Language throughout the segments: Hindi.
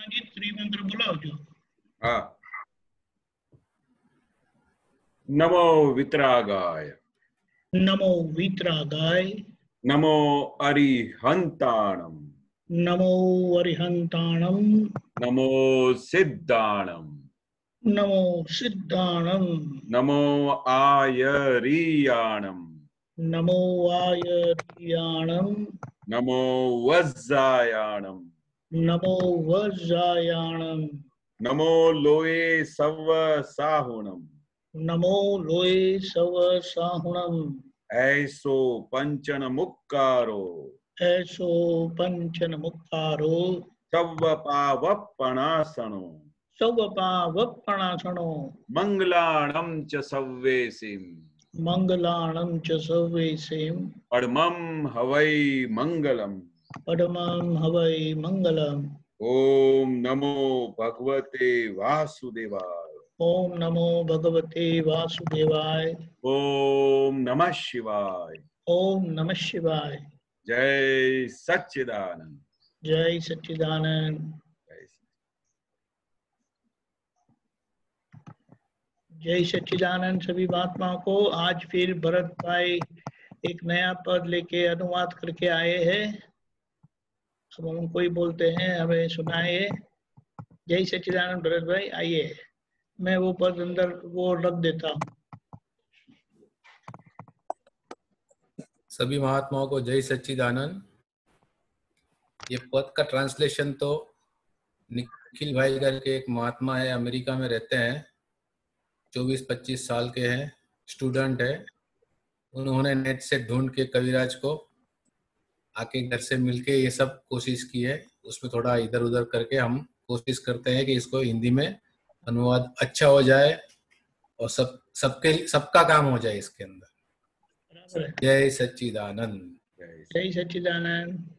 जी त्रिमंत्र बुलाओ जो। हाँ। नमो वितरागाय, नमो वीतरागाय, नमो अरिहंताणम, नमो अरिहंताणम, नमो सिद्धाणम, नमो सिद्धाणम, नमो आयरियाणम, नमो आयर्याणम, नमो वज्जायाणम, नमो वज्रायाणम, नमो लोए सव साहुणम, नमो लोए सव साहुणम, ऐसो पंचन मुक्कारो, ऐसो पंचन मुक्तारो, सव पावपणासनो, सवपावपणासनो, मंगलाणम च सव्वेसिम, मंगलाणं च सर्वेसें, परमं हवै मंगलम। परमं हवै मंगलम्। ओम नमो भगवते वासुदेवाय, ओम नमो भगवते वासुदेवाय, ओम नमः शिवाय, ओम नमः शिवाय। जय सच्चिदानंद। जय सच्चिदानंद। जय जय सच्चिदानंद सभी महात्माओं को। आज फिर भरत भाई एक नया पद लेके अनुवाद करके आए हैं। अब हम उनको ही बोलते हैं, हमें सुनाए। जय सच्चिदानंद भरत भाई, आइए। मैं वो पद अंदर वो रख देता हूँ। सभी महात्माओं को जय सच्चिदानंद। ये पद का ट्रांसलेशन तो निखिल भाई करके एक महात्मा है, अमेरिका में रहते हैं, 24-25 साल के हैं, स्टूडेंट है। उन्होंने नेट से ढूंढ के कविराज को आके घर से मिलके ये सब कोशिश की है। उसमें थोड़ा इधर उधर करके हम कोशिश करते हैं कि इसको हिंदी में अनुवाद अच्छा हो जाए और सबका काम हो जाए इसके अंदर। जय सच्चिदानंद। जय सच्चिदानंद।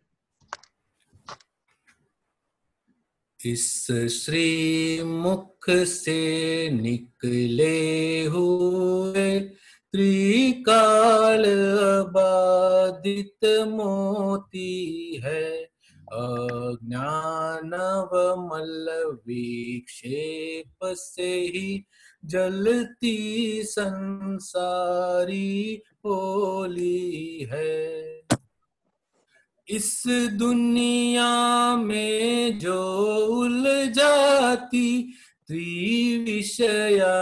इस श्री मुख से निकले हुए त्रिकाल बाधित मोती है, अज्ञानव मल विक्षेप से ही जलती संसारी होली है। इस दुनिया में जो उलझाती त्रिविषया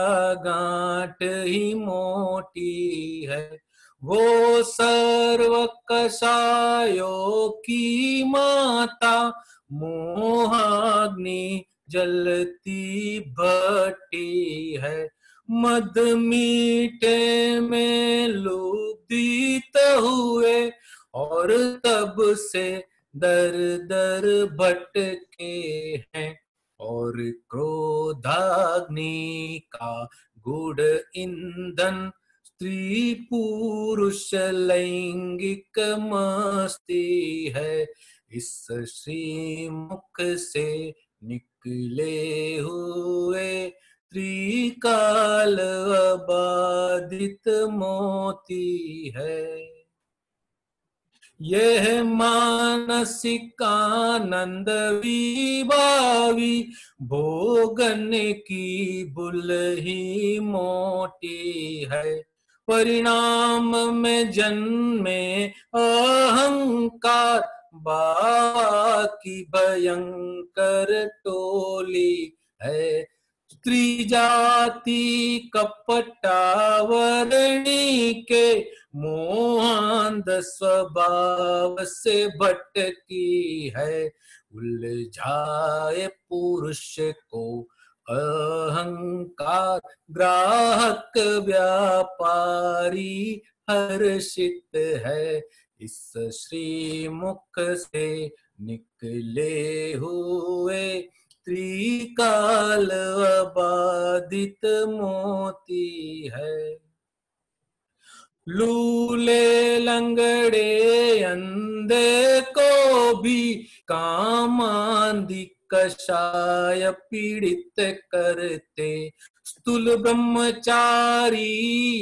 गांठ ही मोटी है, वो सर्व कषायों की माता मोहाग्नि जलती भट्टी है। मद मीठे में लुब्धित हुए और तब से दर दर भटके हैं, और क्रोधाग्नि का गुड़ ईंधन स्त्री पुरुष लैंगिक मस्ती है। इस श्री मुख से निकले हुए त्रिकाल बाधित मोती है। यह मानसिक आनंद विभावी भोगन की बुल ही मोटी है। परिणाम में जन्मे अहंकार बाबा की भयंकर टोली है। स्त्री जाति कपटावरणी के मोहांध स्वभाव से भटकी है। उलझाए पुरुष को अहंकार ग्राहक व्यापारी हर्षित है। इस श्री मुख से निकले हुए त्रिकाल बाधित मोती है। लूले लंगड़े अंधे को भी कामांधी कषाय पीड़ित करते। स्थूल ब्रह्मचारी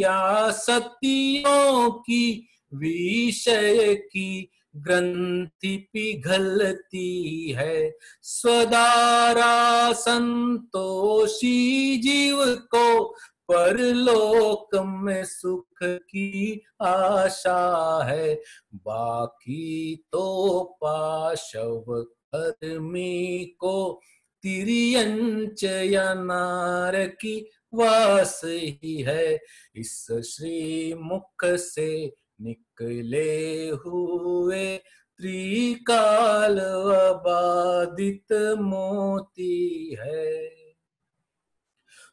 या सतियों की विषय की ग्रंथि पिघलती है। स्वदारा संतोषी जीव को परलोक में सुख की आशा है। बाकी तो पाशव कर्मी को तिर्यंच या नार की वास ही है। इस श्रीमुख से निकले हुए त्रिकाल अबादित मोती है।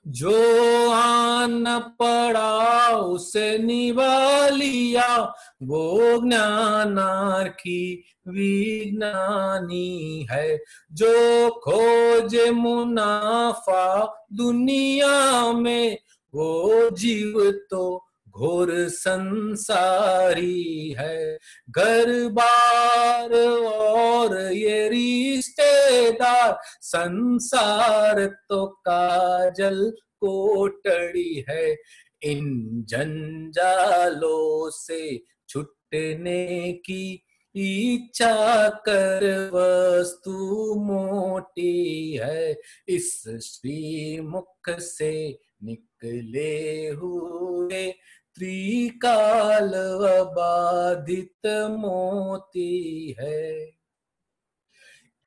जो आन पड़ा उसे निभा लिया, वो ज्ञानार्थी विज्ञानी है। जो खोजे मुनाफा दुनिया में, वो जीव तो घोर संसारी है। घर बार और ये रिश्तेदार, संसार तो काजल कोटड़ी है। इन जंजालों से छुटने की इच्छा कर वस्तु मोटी है। इस श्रीमुख से निकले हुए त्रिकाल अबाधित मोती है।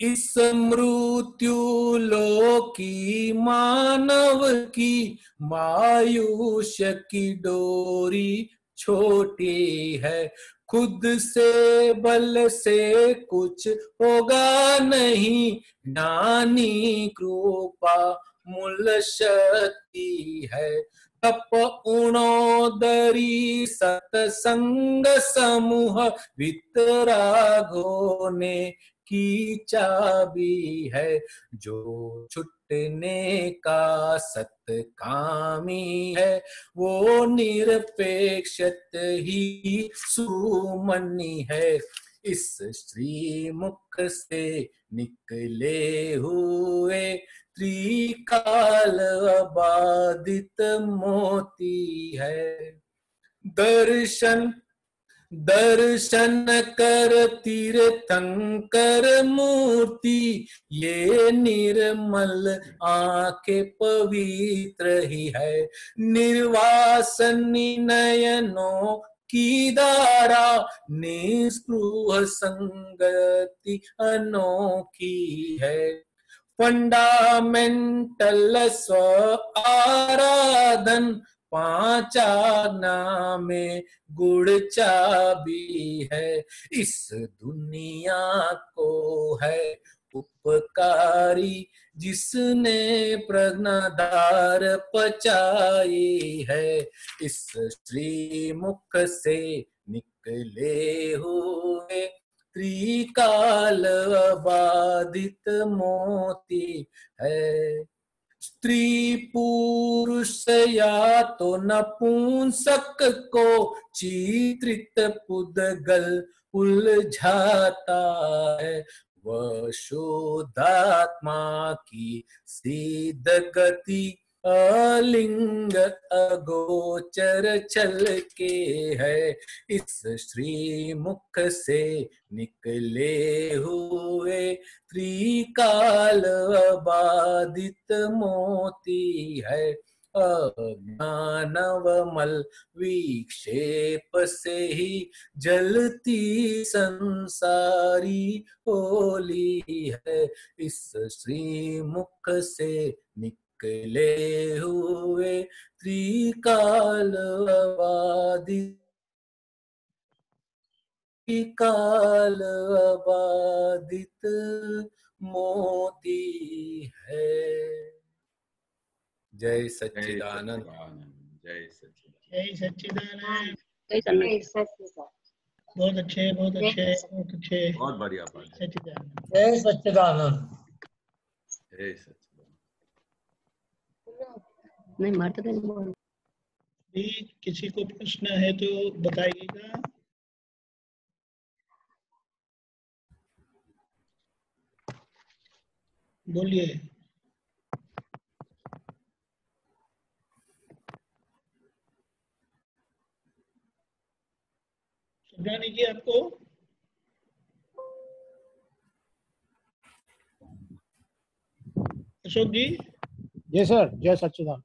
इस मृत्यु लोकी मानव की मायुष्य की डोरी छोटी है। खुद से बल से कुछ होगा नहीं, ज्ञानी कृपा मूल शक्ति है। तप उणोदरी सतसंग समूह वितरागों ने की चाबी है। जो छुटने का सत्कामी है, वो निरपेक्षत ही सुमनी है। इस श्रीमुख से निकले हुए त्रिकाल अबाधित मोती है। दर्शन कर तीर्थंकर मूर्ति, ये निर्मल आंखें पवित्र ही है। निर्वासनी नयनों की धारा, निस्पृह संगति अनोखी है। फंडामेंटल स्व आराधन, पांच आज्ञा में गुड़ चाबी है। इस दुनिया को है उपकारी, जिसने प्रज्ञाधार पचाई है। इस श्रीमुख से निकले हुए त्रिकाल अबाधित मोती है। स्त्री पुरुष या तो नपुंसक को चित्रित पुद्गल उलझाता है। वह शुद्धात्मा की सिद्ध गति अलिंग अगोचर चल के है। इस श्रीमुख से निकले हुए त्रिकाल अबाधित मोती है। अज्ञानवमल विक्षेप से ही जलती संसारी होली है। इस श्रीमुख से निकले हुए त्रिकाल अबाधित मोती है। जय सच्चिदानंद। जय सच्चिदानंद। जय सच्चिदानंद। बहुत अच्छे, बहुत अच्छे, बहुत अच्छे। बहुत बढ़िया पाठ। सच्चिदानंद। जय सच्चिदानंद। जय सच्चिदानंद। नहीं मारते नहीं बोल। किसी को प्रश्न है तो बताइएगा। बोलिए। सुनानी जी आपको? अशोक जी? जी सर, जय सच्चिदानंद।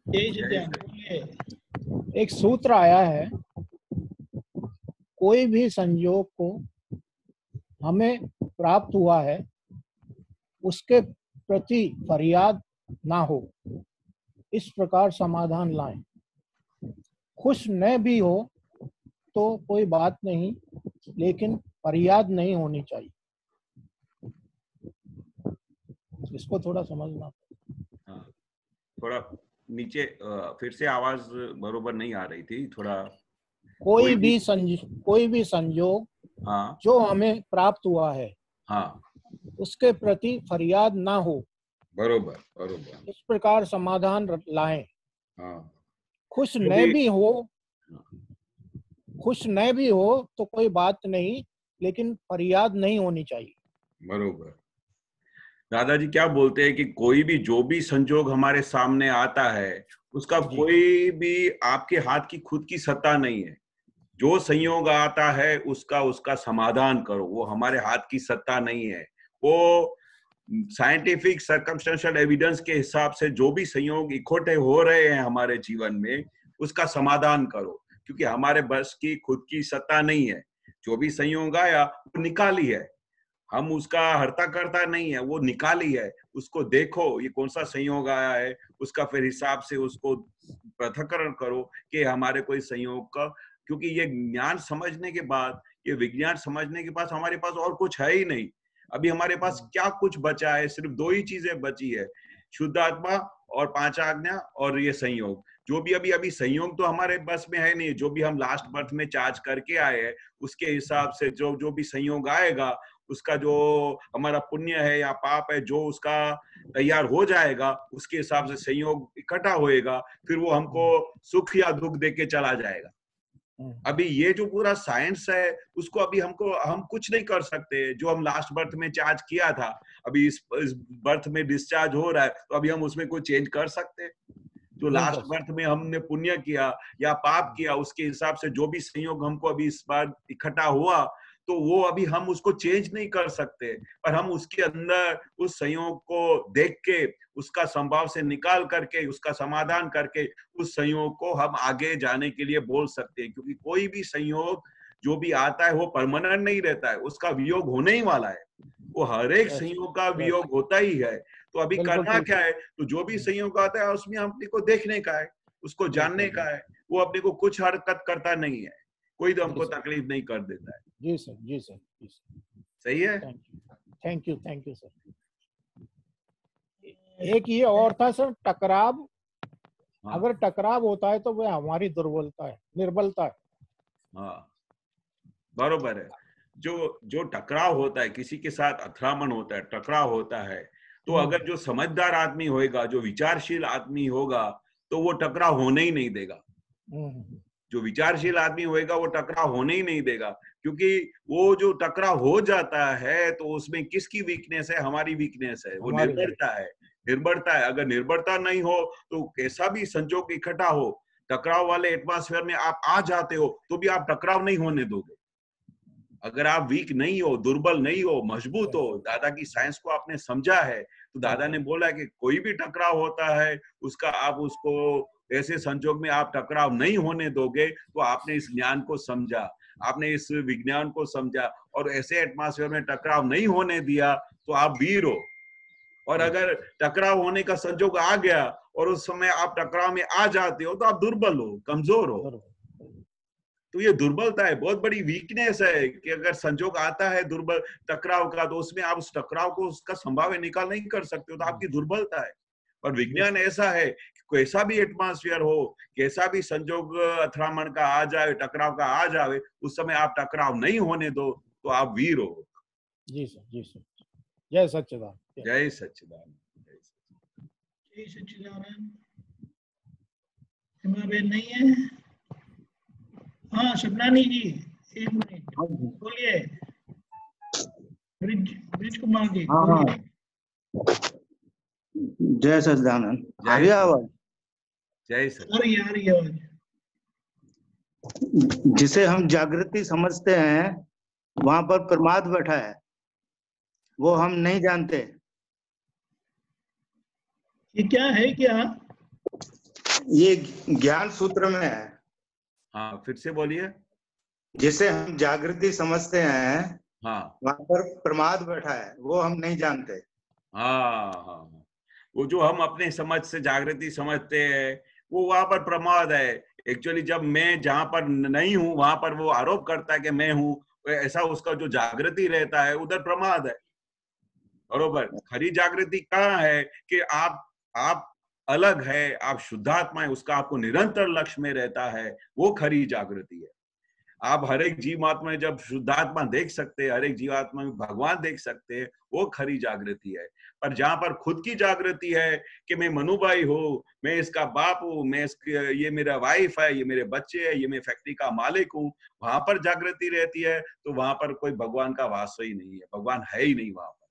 जय सच्चिदानंद, बोलिए। एक सूत्र आया है, कोई भी संयोग को हमें प्राप्त हुआ है उसके प्रति फरियाद ना हो, इस प्रकार समाधान लाएं। खुश न भी हो तो कोई बात नहीं, लेकिन फरियाद नहीं होनी चाहिए। इसको थोड़ा समझना। हाँ, थोड़ा नीचे फिर से आवाज बरोबर नहीं आ रही थी, थोड़ा। कोई भी संयोग हाँ जो हमें प्राप्त हुआ है हाँ, उसके प्रति फरियाद ना हो, बरोबर बरोबर। इस प्रकार समाधान लाएं। हाँ, खुश तो न भी हो तो कोई बात नहीं, लेकिन फरियाद नहीं होनी चाहिए। बरोबर। दादाजी क्या बोलते हैं कि कोई भी जो भी संजोग हमारे सामने आता है उसका कोई भी आपके हाथ की खुद की सत्ता नहीं है। जो संयोग आता है उसका समाधान करो, वो हमारे हाथ की सत्ता नहीं है। वो साइंटिफिक सर्कमस्टेंशियल एविडेंस के हिसाब से जो भी संयोग इकट्ठे हो रहे हैं हमारे जीवन में उसका समाधान करो, क्योंकि हमारे बस की खुद की सत्ता नहीं है। जो भी संयोग आया वो निकाली है, हम उसका हर्ता करता नहीं है, वो निकाली है। उसको देखो ये कौन सा संयोग आया है, उसका फिर हिसाब से उसको पृथक्करण करो कि हमारे कोई संयोग का, क्योंकि ये ज्ञान समझने के बाद, ये विज्ञान समझने के पास हमारे पास और कुछ है ही नहीं। अभी हमारे पास क्या कुछ बचा है? सिर्फ दो ही चीजें बची है, शुद्ध आत्मा और पांच आज्ञा और ये संयोग। जो भी अभी संयोग तो हमारे बस में है नहीं। जो भी हम लास्ट बर्थ में चार्ज करके आए हैं उसके हिसाब से जो भी संयोग आएगा उसका जो हमारा पुण्य है या पाप है जो उसका तैयार हो जाएगा उसके हिसाब से संयोग इकट्ठा होएगा, फिर वो हमको सुख या दुख दे के चला जाएगा। अभी ये जो पूरा साइंस है उसको अभी हम कुछ नहीं कर सकते। जो हम लास्ट बर्थ में चार्ज किया था अभी इस बर्थ में डिस्चार्ज हो रहा है, तो अभी हम उसमें कोई चेंज कर सकते हैं? जो लास्ट बर्थ में हमने पुण्य किया या पाप किया उसके हिसाब से जो भी संयोग हमको अभी इस बार इकट्ठा हुआ, तो वो अभी हम उसको चेंज नहीं कर सकते। पर हम उसके अंदर उस संयोग को देख के उसका संभाव से निकाल करके उसका समाधान करके उस संयोग को हम आगे जाने के लिए बोल सकते हैं। क्योंकि कोई भी संयोग जो भी आता है वो परमानेंट नहीं रहता है, उसका वियोग होने ही वाला है। वो हर एक संयोग का वियोग होता ही है। तो अभी करना क्या है? तो जो भी संयोग आता है उसमें अपने को देखने का है, उसको जानने का है। वो अपने को कुछ हरकत करता नहीं है, कोई तो हमको तकलीफ नहीं कर देता है। जी सर, जी सर, जी सर। सही है। Thank you sir. एक ये और था सर, टकराव। अगर टकराव होता है तो वह हमारी दुर्बलता है, निर्बलता है। हाँ, बरोबर है। जो टकराव होता है, किसी के साथ अथरामन होता है, टकराव होता है, तो अगर जो समझदार आदमी होएगा, जो विचारशील आदमी होगा, तो वो टकराव होने ही नहीं देगा। जो विचारशील आदमी होएगा वो टकराव होने ही नहीं देगा, क्योंकि वो जो टकराव हो जाता है तो उसमें किसकी वीकनेस है? हमारी वीकनेस है, वो निर्भरता है। निर्भरता है। अगर निर्भरता नहीं हो तो कैसा भी संजोग इकट्ठा हो, टकराव वाले एटमॉस्फेयर में आप आ जाते हो तो भी आप टकराव नहीं होने दोगे। अगर आप वीक नहीं हो, दुर्बल नहीं हो, मजबूत हो, दादा की साइंस को आपने समझा है, तो दादा ने बोला कि कोई भी टकराव होता है उसका आप उसको ऐसे संजोग में आप टकराव नहीं होने दोगे। तो आपने इस ज्ञान को समझा, आपने इस विज्ञान को समझा और ऐसे एटमॉस्फेयर में टकराव नहीं होने दिया तो आप वीर हो। और अगर टकराव होने का संजोग आ गया और उस समय आप टकराव में आ जाते हो तो आप दुर्बल हो, कमजोर हो। तो ये दुर्बलता है, बहुत बड़ी वीकनेस है कि अगर संजोग आता है दुर्बल टकराव का तो उसमें आप उस टकराव को उसका संभाव्य निकाल नहीं कर सकते हो, तो आपकी दुर्बलता है। पर विज्ञान ऐसा है कि कैसा भी एटमॉस्फेयर हो, कैसा भी संजोग अथरामण का आ जाए, टकराव का आ जाए, उस समय आप टकराव नहीं होने दो तो आप वीर हो। जी सर, जी सर। जय सच्चिदानंद। जय सच्चिदानंद। जय सच्चिदानंद। हिमाबेन नहीं है? हाँ, शबनानी जी, एक मिनट बोलिए। ब्रिज कुमार जी। हाँ, जय सच्चिदानंद। आ रही आवाज? जय सच्चिदानंद। आ रही आवाज। जिसे हम जागृति समझते हैं वहां पर प्रमाद बैठा है, वो हम नहीं जानते। ये क्या है? क्या ये ज्ञान सूत्र में है। हाँ, फिर से बोलिए। जिसे हम जागृति समझते हैं हाँ वहां पर प्रमाद बैठा है, वो हम नहीं जानते। हाँ हाँ, वो जो हम अपने समझ से जागृति समझते हैं वो वहां पर प्रमाद है। एक्चुअली जब मैं जहां पर नहीं हूं वहां पर वो आरोप करता है कि मैं हूं, ऐसा उसका जो जागृति रहता है उधर प्रमाद है। बरोबर। खरी जागृति कहाँ है कि आप अलग है, आप शुद्धात्मा है, उसका आपको निरंतर लक्ष्य में रहता है, वो खरी जागृति है। आप हर एक जीवात्मा में जब शुद्धात्मा देख सकते हैं, हर एक जीवात्मा में भगवान देख सकते हैं, वो खरी जागृति है। पर जहां पर खुद की जागृति है कि मैं मनु भाई हूँ, मैं इसका बाप हूँ, ये मेरा वाइफ है, ये मेरे बच्चे है, ये मैं फैक्ट्री का मालिक हूँ, वहां पर जागृति रहती है, तो वहां पर कोई भगवान का वास ही नहीं है, भगवान है ही नहीं वहां पर।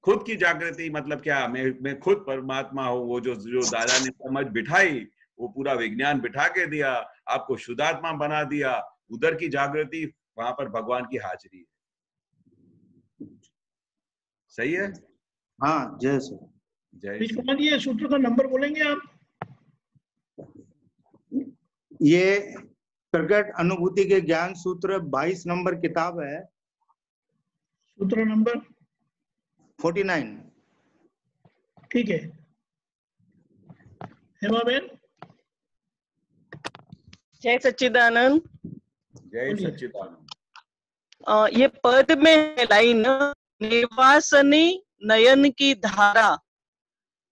खुद की जागृति मतलब क्या? मैं खुद परमात्मा हूँ। वो जो दादा ने समझ बिठाई, वो पूरा विज्ञान बिठा के दिया, आपको शुद्धात्मा बना दिया, उधर की जागृति, वहां पर भगवान की हाजिरी है। सही है? हाँ जय सर। जय बीच कुमार जी, ये सूत्र का नंबर बोलेंगे आप? ये प्रकट अनुभूति के ज्ञान सूत्र 22 नंबर किताब है। सूत्र नंबर 49। ठीक है। हेमा बेन, जय सच्चिदानंद। जय बोलिए। सच्चिदानंद। ये पद में है लाइन, निर्वासनी नयन की धारा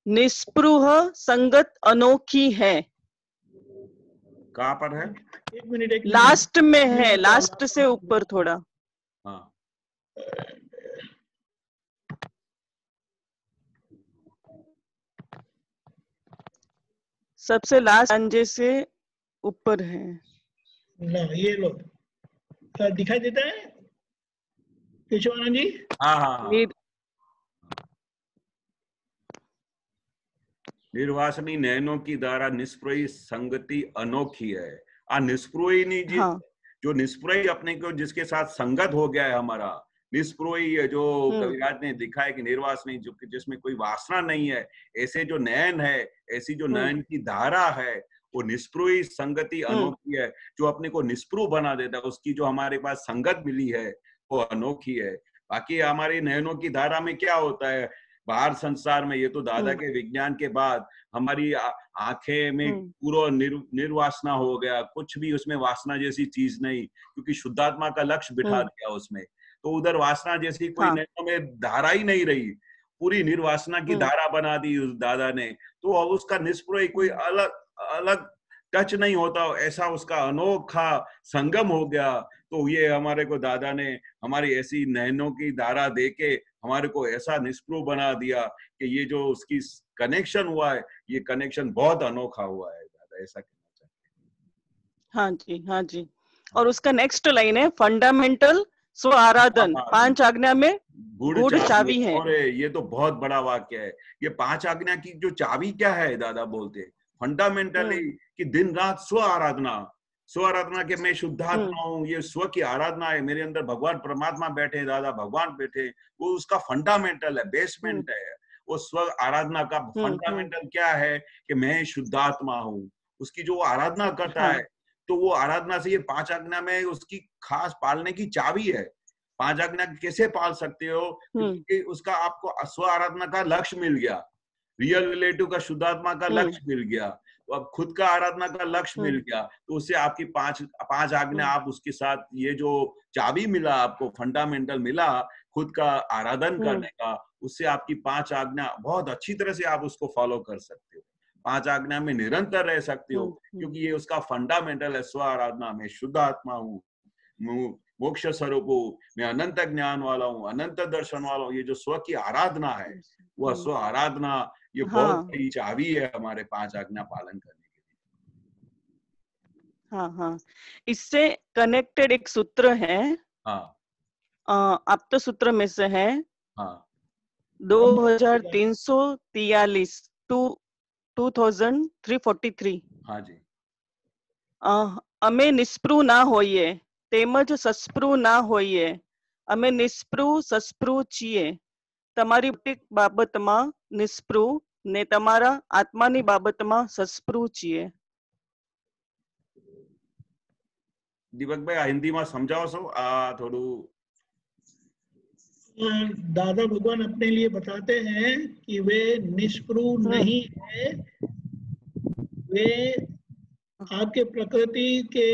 निस्पृह संगत अनोखी है। कहाँ पर है? एक मिनट। लास्ट में है, लास्ट से ऊपर थोड़ा। हाँ, सबसे लास्ट अंजे से ऊपर है। ना ये लो, दिखाई देता है केशवानंद जी? हाँ हाँ हाँ। निर्वासनी नयनों की धारा निस्पृही संगति अनोखी है। निस्पृही नहीं जी, हाँ। जो निस्पृही अपने को जिसके साथ संगत हो गया है हमारा, निस्पृही है, जो कविराज ने दिखाया कि निर्वासनी, जो जिसमें कोई वासना नहीं है, ऐसे जो नयन है, ऐसी जो नयन की धारा है, वो निस्पृही संगति अनोखी है। जो अपने को निस्पृह बना देता है, उसकी जो हमारे पास संगत मिली है वो अनोखी है। बाकी हमारी नयनों की धारा में क्या होता है बाहर संसार में, ये तो दादा के विज्ञान के बाद हमारी आंखें में पूरा निर्वासना हो गया, कुछ भी उसमें वासना जैसी चीज नहीं, क्योंकि शुद्धात्मा का लक्ष्य बिठा दिया उसमें, तो उधर वासना जैसी कोई नयनों में धारा ही नहीं रही, पूरी निर्वासना की धारा बना दी उस दादा ने। तो अब उसका निस्पृह कोई अलग टच नहीं होता, ऐसा उसका अनोखा संगम हो गया। तो ये हमारे को दादा ने हमारी ऐसी नयनों की धारा देके हमारे को ऐसा निस्पृह बना दिया कि ये जो उसकी कनेक्शन हुआ है, ये कनेक्शन बहुत अनोखा हुआ है। दादा ऐसा कहना चाहते हैं। हाँ जी, हाँ जी। और उसका नेक्स्ट लाइन है, फंडामेंटल स्व आराधन 5 आज्ञा में गूढ़ चाबी है। और ये तो बहुत बड़ा वाक्य है। ये 5 आज्ञा की जो चाबी क्या है दादा बोलते हैं, फंडामेंटली कि दिन रात स्व आराधना के मैं शुद्धात्मा हूँ, ये स्व की आराधना है, मेरे अंदर भगवान परमात्मा बैठे, दादा भगवान बैठे, वो उसका फंडामेंटल है, बेसमेंट है। वो स्व आराधना का फंडामेंटल क्या है कि मैं शुद्धात्मा हूँ, उसकी जो आराधना करता है, तो वो आराधना से ये 5 आज्ञा में उसकी खास पालने की चाबी है। 5 आज्ञा कैसे पाल सकते हो? क्योंकि उसका आपको स्व आराधना का लक्ष्य मिल गया, रियल रिलेटिव का शुद्धात्मा का लक्ष्य मिल गया, तो अब खुद का आराधना का लक्ष्य मिल गया, तो उससे आपकी 5 आज्ञा, आप उसके साथ ये जो चाबी मिला आपको, फंडामेंटल मिला खुद का आराधन करने का, उससे आपकी 5 आज्ञा बहुत अच्छी तरह से आप उसको फॉलो कर सकते हो, 5 आज्ञा में निरंतर रह सकते हो, क्योंकि ये उसका फंडामेंटल है। स्व आराधना में शुद्ध आत्मा हूँ, मोक्ष स्वरूप हूँ, मैं अनंत ज्ञान वाला हूँ, अनंत दर्शन वाला हूँ। ये जो स्व की आराधना है, वह स्व आराधना ये बहुत बड़ी चाबी है हमारे 5 आज्ञा पालन करने के लिए। हाँ हाँ, इससे कनेक्टेड एक सूत्र है, आप तो सूत्र में से है, 2343 2343। हाँ जी। અમે નિસ્પૃહ ના હોઈએ તેમજ સસ્પૃહ ના હોઈએ. અમે નિસ્પૃહ સસ્પૃહ છીએ. તમારી ભૌતિક બાબતમાં નિસ્પૃહ ને તમારા આત્માની બાબતમાં સસ્પૃહ છીએ. દીપકભાઈ, આ હિન્દીમાં સમજાવશો? આ થોડું दादा भगवान अपने लिए बताते हैं कि वे निष्पृह नहीं है, वे आपके प्रकृति के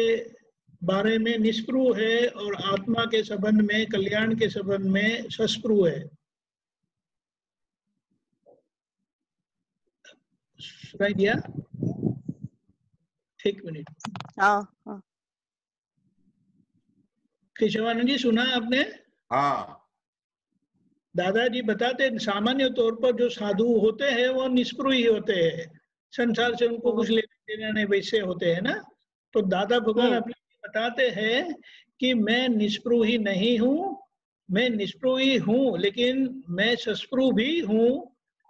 बारे में निष्पृह है और आत्मा के संबंध में, कल्याण के संबंध में सस्पृह है. सुनाई दिया? एक मिनट. हाँ हाँ केशवानंद जी, सुना आपने? हाँ. दादाजी बताते हैं सामान्य तौर पर जो साधु होते हैं वो निष्पृह ही होते हैं, संसार से उनको कुछ लेना देना नहीं, वैसे होते हैं ना. तो दादा भगवान अपने बताते हैं कि मैं निष्पृह ही नहीं हूँ, मैं निष्पृह ही हूँ, लेकिन मैं सस्पृह भी हूँ.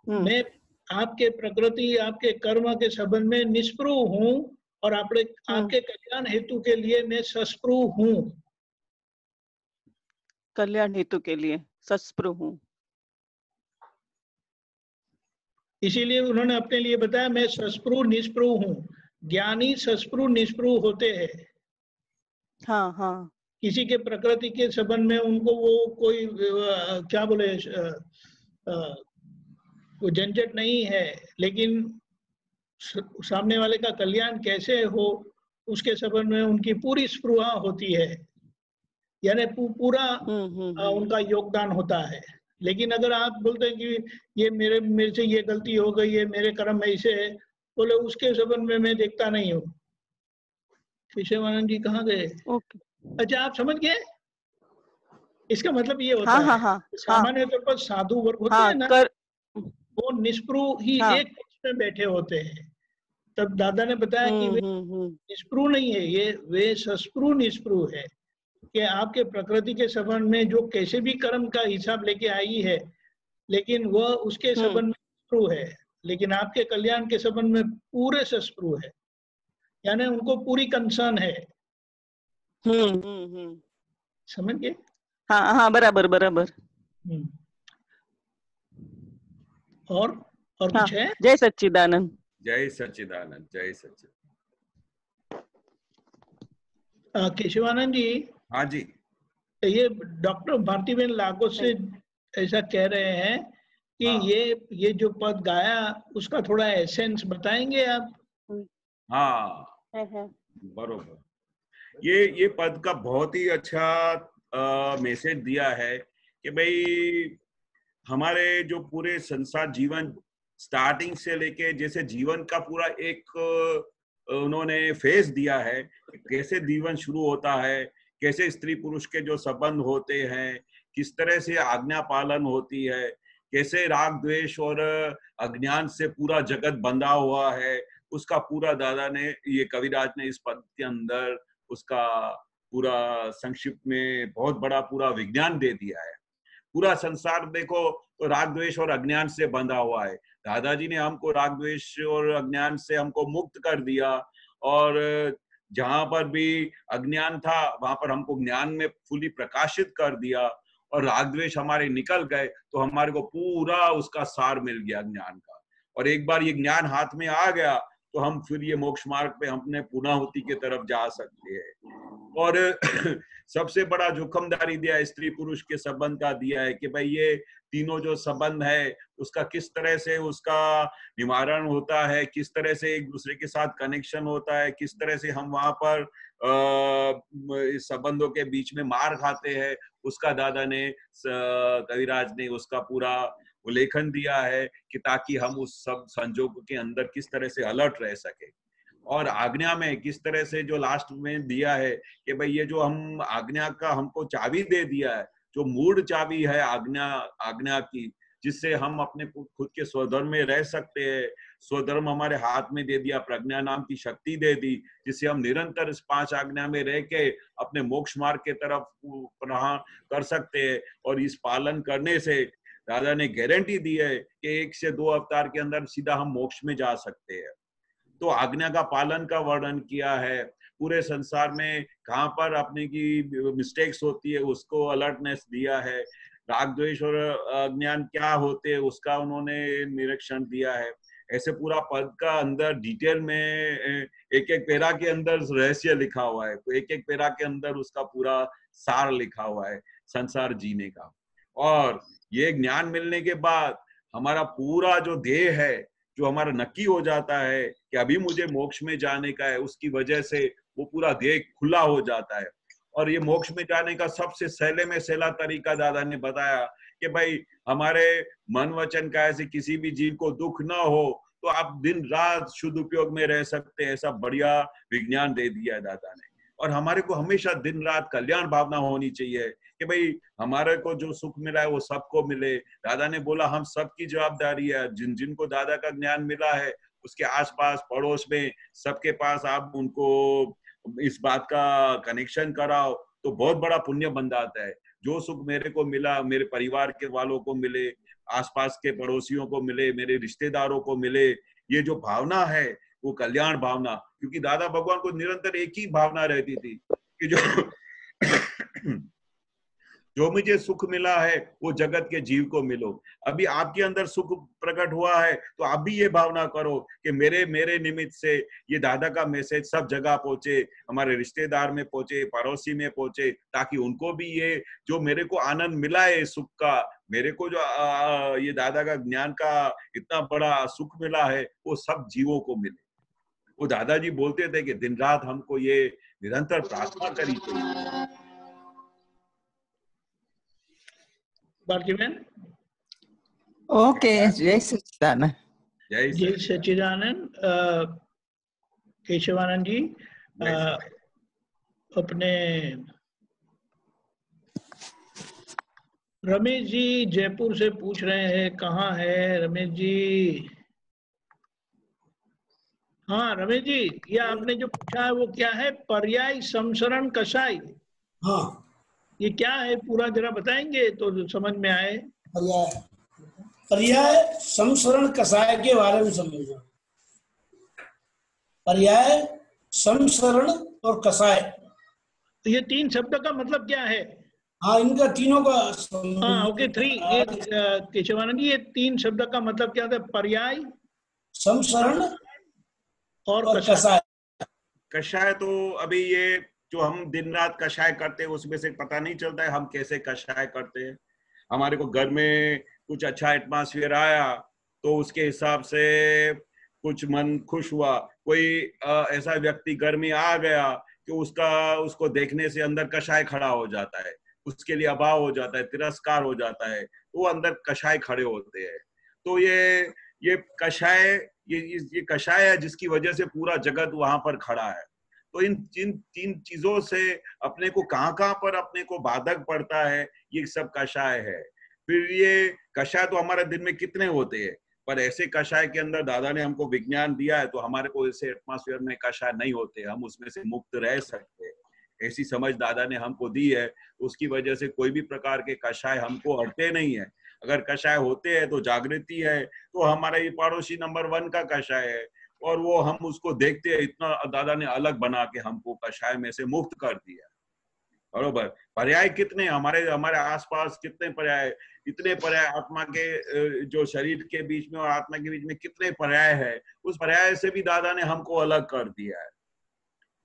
मैं आपके प्रकृति, आपके कर्म के संबंध में निष्पृह हूँ और आपके कल्याण हेतु के लिए मैं सस्पृह हूँ. कल्याण हेतु के लिए सस्पृह हूँ. इसीलिए उन्होंने अपने लिए बताया मैं सस्पृह निष्पृह हूँ. ज्ञानी सस्पृह निष्पृह होते हैं. हाँ हाँ किसी के प्रकृति के संबंध में उनको वो कोई क्या बोले वो झंझट नहीं है, लेकिन सामने वाले का कल्याण कैसे हो उसके संबंध में उनकी पूरी स्पृहा होती है, यानी पूरा उनका योगदान होता है. लेकिन अगर आप बोलते हैं कि ये मेरे से ये गलती हो गई है, मेरे कर्म ऐसे है, बोले उसके संबंध में मैं देखता नहीं हूँ. केशवानंद जी कहाँ गए? अच्छा, आप समझ गए? इसका मतलब ये होता है सामान्य तौर पर साधु वर्ग होते हैं ना, वो निष्पृह ही एक पक्ष में बैठे होते हैं. तब दादा ने बताया कि वे निष्पृह नहीं है, ये वे सस्पृह निष्पृह है कि आपके प्रकृति के संबंध में जो कैसे भी कर्म का हिसाब लेके आई है, लेकिन वह उसके संबंध में सस्पृह है, लेकिन आपके कल्याण के संबंध में पूरे सस्पृह है, यानी उनको पूरी कंसर्न है. समझ गए? हाँ हाँ बराबर बराबर. और कुछ है? जय सच्चिदानंद. जय सच्चिदानंद. जय सच्चिदानंद. केशवानंद जी. हाँ जी. ये डॉक्टर भारतीबेन लागो से ऐसा कह रहे हैं कि ये जो पद गाया उसका थोड़ा एसेंस बताएंगे आप? हाँ बरोबर. ये पद का बहुत ही अच्छा मैसेज दिया है कि भाई हमारे जो पूरे संसार जीवन स्टार्टिंग से लेके जैसे जीवन का पूरा एक उन्होंने फेज दिया है, कैसे जीवन शुरू होता है, कैसे स्त्री पुरुष के जो संबंध होते हैं, किस तरह से आज्ञा पालन होती है, कैसे राग द्वेष और अज्ञान से पूरा जगत बंधा हुआ है, उसका पूरा दादा ने, ये कविराज ने इस पद के अंदर उसका पूरा संक्षिप्त में बहुत बड़ा पूरा विज्ञान दे दिया है. पूरा संसार देखो तो राग द्वेष और अज्ञान से बंधा हुआ है. दादाजी ने हमको राग द्वेष और अज्ञान से हमको मुक्त कर दिया, और जहां पर भी अज्ञान था वहां पर हमको ज्ञान में फुली प्रकाशित कर दिया, और राग द्वेष हमारे निकल गए तो हमारे को पूरा उसका सार मिल गया ज्ञान का. और एक बार ये ज्ञान हाथ में आ गया तो हम फिर ये मोक्ष मार्ग पे अपने पूर्णाहुति की तरफ जा सकते हैं. और सबसे बड़ा जोखमदारी दिया है स्त्री पुरुष के संबंध का दिया है कि भाई ये तीनों जो संबंध है उसका किस तरह से उसका निवारण होता है, किस तरह से एक दूसरे के साथ कनेक्शन होता है, किस तरह से हम वहां पर इस संबंधों के बीच में मार खाते हैं, उसका दादा ने कविराज ने उसका पूरा उल्लेखन दिया है कि ताकि हम उस सब संजोगों के अंदर किस तरह से अलर्ट रह सके. और आज्ञा में किस तरह से जो लास्ट में दिया है कि भाई ये जो हम आज्ञा का हमको चाबी दे दिया है, जो मूड चाबी है आज्ञा की, जिससे हम अपने खुद के स्वधर्म में रह सकते हैं. स्वधर्म हमारे हाथ में दे दिया, प्रज्ञा नाम की शक्ति दे दी, जिससे हम निरंतर इस 5 आज्ञा में रह के अपने मोक्ष मार्ग के तरफ प्रयाण कर सकते हैं. और इस पालन करने से दादा ने गारंटी दी है कि 1 से 2 अवतार के अंदर सीधा हम मोक्ष में जा सकते हैं. तो आज्ञा का पालन का वर्णन किया है. पूरे संसार में कहाँ पर अपने की मिस्टेक्स होती है उसको अलर्टनेस दिया है। राग द्वेष और अज्ञान क्या होते हैं उसका उन्होंने निरीक्षण दिया है। ऐसे पूरा पद का अंदर डिटेल में एक एक पैरा के अंदर रहस्य लिखा हुआ है, तो एक एक पैरा के अंदर उसका पूरा सार लिखा हुआ है संसार जीने का। और ये ज्ञान मिलने के बाद हमारा पूरा जो देह है, जो हमारा नक्की हो जाता है कि अभी मुझे मोक्ष में जाने का है, उसकी वजह से वो पूरा देह खुला हो जाता है। और ये मोक्ष में जाने का सबसे सहले में सहला तरीका दादा ने बताया कि भाई हमारे मन वचन का ऐसे किसी भी जीव को दुख ना हो तो आप दिन रात शुद्ध उपयोग में रह सकते हैं। ऐसा बढ़िया विज्ञान दे दिया है दादा ने। और हमारे को हमेशा दिन रात कल्याण भावना होनी चाहिए कि भाई हमारे को जो सुख मिला है वो सबको मिले। दादा ने बोला हम सबकी जवाबदारी है, जिनको दादा का ज्ञान मिला है उसके आसपास पड़ोस में सबके पास आप उनको इस बात का कनेक्शन कराओ तो बहुत बड़ा पुण्य बन जाता है। जो सुख मेरे को मिला, मेरे परिवार के वालों को मिले, आसपास के पड़ोसियों को मिले, मेरे रिश्तेदारों को मिले, ये जो भावना है वो कल्याण भावना। क्योंकि दादा भगवान को निरंतर एक ही भावना रहती थी कि जो मुझे सुख मिला है वो जगत के जीव को मिलो। अभी आपके अंदर सुख प्रकट हुआ है तो आप भी ये भावना करो कि मेरे निमित्त से ये दादा का मैसेज सब जगह पहुंचे, हमारे रिश्तेदार में पहुंचे, पड़ोसी में पहुंचे, ताकि उनको भी ये जो मेरे को आनंद मिला है सुख का, मेरे को जो ये दादा का ज्ञान का इतना बड़ा सुख मिला है वो सब जीवों को मिले। वो दादाजी बोलते थे कि दिन रात हमको ये निरंतर प्रार्थना करनी चाहिए। ओके, जय सच्चिदानंद। जय सच्चिदानंद। केशवानंद जी अपने रमेश जी जयपुर से पूछ रहे हैं, कहाँ है रमेश जी? हाँ रमेश जी, ये आपने जो पूछा है वो क्या है? पर्याय संसरण कषाय। हाँ, ये क्या है पूरा जरा बताएंगे तो समझ में आए। पर्याय संसरण कषाय के बारे में समझो। पर्याय संसरण और कषाय, तो ये तीन शब्द का मतलब क्या है? हाँ, इनका तीनों का हाँ ओके, थ्री। ये केशवानंद जी, ये तीन शब्द का मतलब क्या होता है? पर्याय, संसरण और कषाय। कषाय तो अभी ये जो हम दिन रात कषाय करते हैं उसमें से पता नहीं चलता है हम कैसे कषाय करते हैं। हमारे को घर में कुछ अच्छा एटमॉस्फेयर आया तो उसके हिसाब से कुछ मन खुश हुआ। कोई ऐसा व्यक्ति घर में आ गया कि उसको देखने से अंदर कषाय खड़ा हो जाता है, उसके लिए अभाव हो जाता है, तिरस्कार हो जाता है, तो वो अंदर कषाय खड़े होते हैं। तो ये कषाय, ये कषाय है जिसकी वजह से पूरा जगत वहां पर खड़ा है। तो इन तीन चीजों से अपने को कहाँ पर अपने को बाधक पड़ता है, ये सब कषाय है। फिर ये कषाय तो हमारे दिन में कितने होते हैं, पर ऐसे कषाय के अंदर दादा ने हमको विज्ञान दिया है तो हमारे को ऐसे एटमॉस्फेयर में कषाय नहीं होते, हम उसमें से मुक्त रह सकते हैं। ऐसी समझ दादा ने हमको दी है, उसकी वजह से कोई भी प्रकार के कषाय हमको हटते नहीं है। अगर कषाय होते हैं तो जागृति है, तो हमारा ये पड़ोसी नंबर 1 का कषाय है और वो हम उसको देखते हैं। इतना दादा ने अलग बना के हमको कषाय में से मुक्त कर दिया। बरोबर। पर्याय कितने हमारे आसपास, कितने पर्याय, इतने पर्याय आत्मा के जो शरीर के बीच में और आत्मा के बीच में कितने पर्याय है, उस पर्याय से भी दादा ने हमको अलग कर दिया है।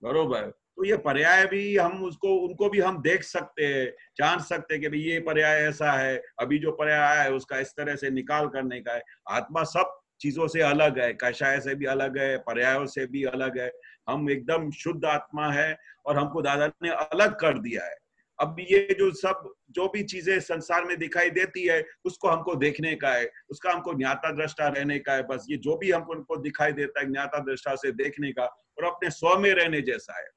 बरोबर। तो ये पर्याय भी हम उनको भी हम देख सकते हैं, जान सकते हैं कि भाई ये पर्याय ऐसा है, अभी जो पर्याय आया है उसका इस तरह से निकाल करने का है। आत्मा सब चीजों से अलग है, कषाय से भी अलग है, पर्यायों से भी अलग है। हम एकदम शुद्ध आत्मा है और हमको दादा ने अलग कर दिया है। अब ये जो भी चीजें संसार में दिखाई देती है उसको हमको देखने का है, उसका हमको ज्ञाता दृष्टा रहने का है। बस ये जो भी हमको दिखाई देता है ज्ञाता दृष्टा से देखने का और अपने स्व में रहने जैसा है।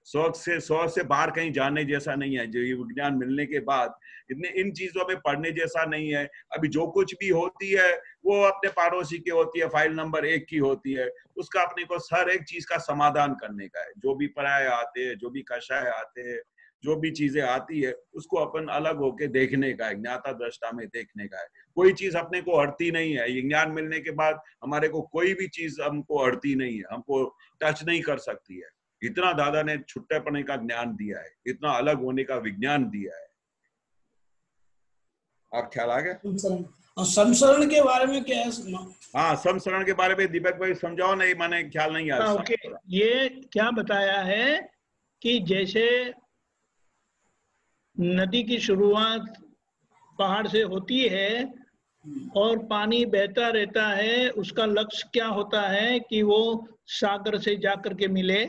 स्व से बाहर कहीं जाने जैसा नहीं है। जो ये विज्ञान मिलने के बाद इन चीजों में पढ़ने जैसा नहीं है। अभी जो कुछ भी होती है वो अपने पड़ोसी की होती है, फाइल नंबर 1 की होती है, उसका अपने को हर एक चीज का समाधान करने का है। जो भी पर्याय आते हैं, जो भी कषाय आते हैं, जो भी चीजें आती है उसको अपन अलग होके देखने का है, ज्ञाता दृष्टा में देखने का है। कोई चीज अपने को अड़ती नहीं है। ये ज्ञान मिलने के बाद हमारे को कोई भी चीज हमको अड़ती नहीं है, हमको टच नहीं कर सकती है। इतना दादा ने छुट्टेपने का ज्ञान दिया है, इतना अलग होने का विज्ञान दिया है। आप ख्याल आ गया? और संसरण के बारे में क्या है? हाँ, संसरण के बारे में दीपक भाई समझाओ, नहीं मैंने ख्याल नहीं आया। ओके, ये क्या बताया है कि जैसे नदी की शुरुआत पहाड़ से होती है और पानी बहता रहता है, उसका लक्ष्य क्या होता है कि वो सागर से जाकर के मिले,